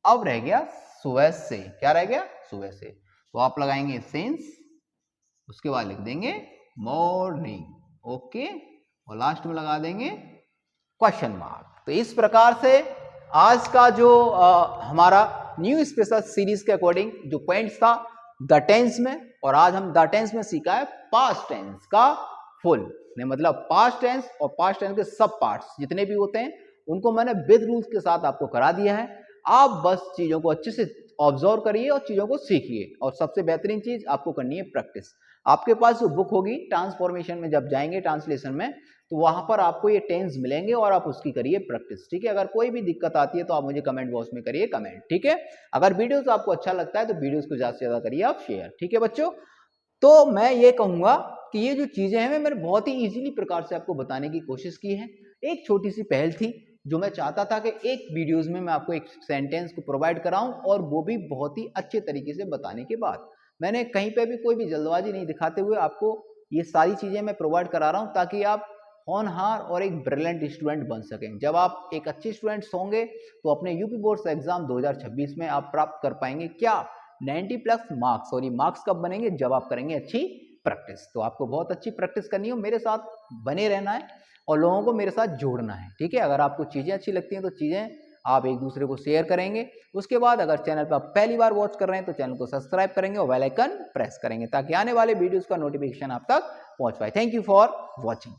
अब रह गया सुबह से, क्या रह गया सुबह से, तो आप लगाएंगे सिंस, उसके बाद लिख देंगे मॉर्निंग, ओके, और लास्ट में लगा देंगे क्वेश्चन मार्क। तो इस प्रकार से आज का जो हमारा न्यू स्पेशल सीरीज के अकॉर्डिंग जो पॉइंट्स था द टेंस में, और आज हम द टेंस में सीखा है पास्ट टेंस का फुल, मतलब पास्ट टेंस और पास्ट टेंस के सब पार्ट्स जितने भी होते हैं उनको मैंने विद रूल्स के साथ आपको करा दिया है। आप बस चीजों को अच्छे से ऑब्जर्व करिए और चीजों को सीखिए, और सबसे बेहतरीन चीज आपको करनी है प्रैक्टिस। आपके पास जो बुक होगी ट्रांसफॉर्मेशन में जब जाएंगे ट्रांसलेशन में, तो वहां पर आपको ये टेंस मिलेंगे और आप उसकी करिए प्रैक्टिस, ठीक है। अगर कोई भी दिक्कत आती है तो आप मुझे कमेंट बॉक्स में करिए कमेंट, ठीक है। अगर वीडियोस आपको अच्छा लगता है तो वीडियोस को ज्यादा से ज्यादा करिए आप शेयर, ठीक है बच्चों। तो मैं ये कहूंगा कि ये जो चीजें हैं मैंने बहुत ही इजीली प्रकार से आपको बताने की कोशिश की है। एक छोटी सी पहल थी जो मैं चाहता था कि एक वीडियोस में मैं आपको एक सेंटेंस को प्रोवाइड कराऊं, और वो भी बहुत ही अच्छे तरीके से बताने के बाद। मैंने कहीं पे भी कोई भी जल्दबाजी नहीं दिखाते हुए आपको ये सारी चीजें मैं प्रोवाइड करा रहा हूं, ताकि आप होनहार और एक ब्रिलियंट स्टूडेंट बन सकें। जब आप एक अच्छे स्टूडेंट्स होंगे तो अपने यूपी बोर्ड्स एग्जाम 2026 में आप प्राप्त कर पाएंगे क्या 90+ मार्क्स, और ये मार्क्स कब बनेंगे जब आप करेंगे अच्छी प्रैक्टिस। तो आपको बहुत अच्छी प्रैक्टिस करनी हो, मेरे साथ बने रहना है और लोगों को मेरे साथ जोड़ना है, ठीक है। अगर आपको चीजें अच्छी लगती हैं तो चीजें आप एक दूसरे को शेयर करेंगे। उसके बाद अगर चैनल पर आप पहली बार वॉच कर रहे हैं तो चैनल को सब्सक्राइब करेंगे और बेल आइकन प्रेस करेंगे, ताकि आने वाले वीडियोस का नोटिफिकेशन आप तक पहुंच पाए। Thank you for watching.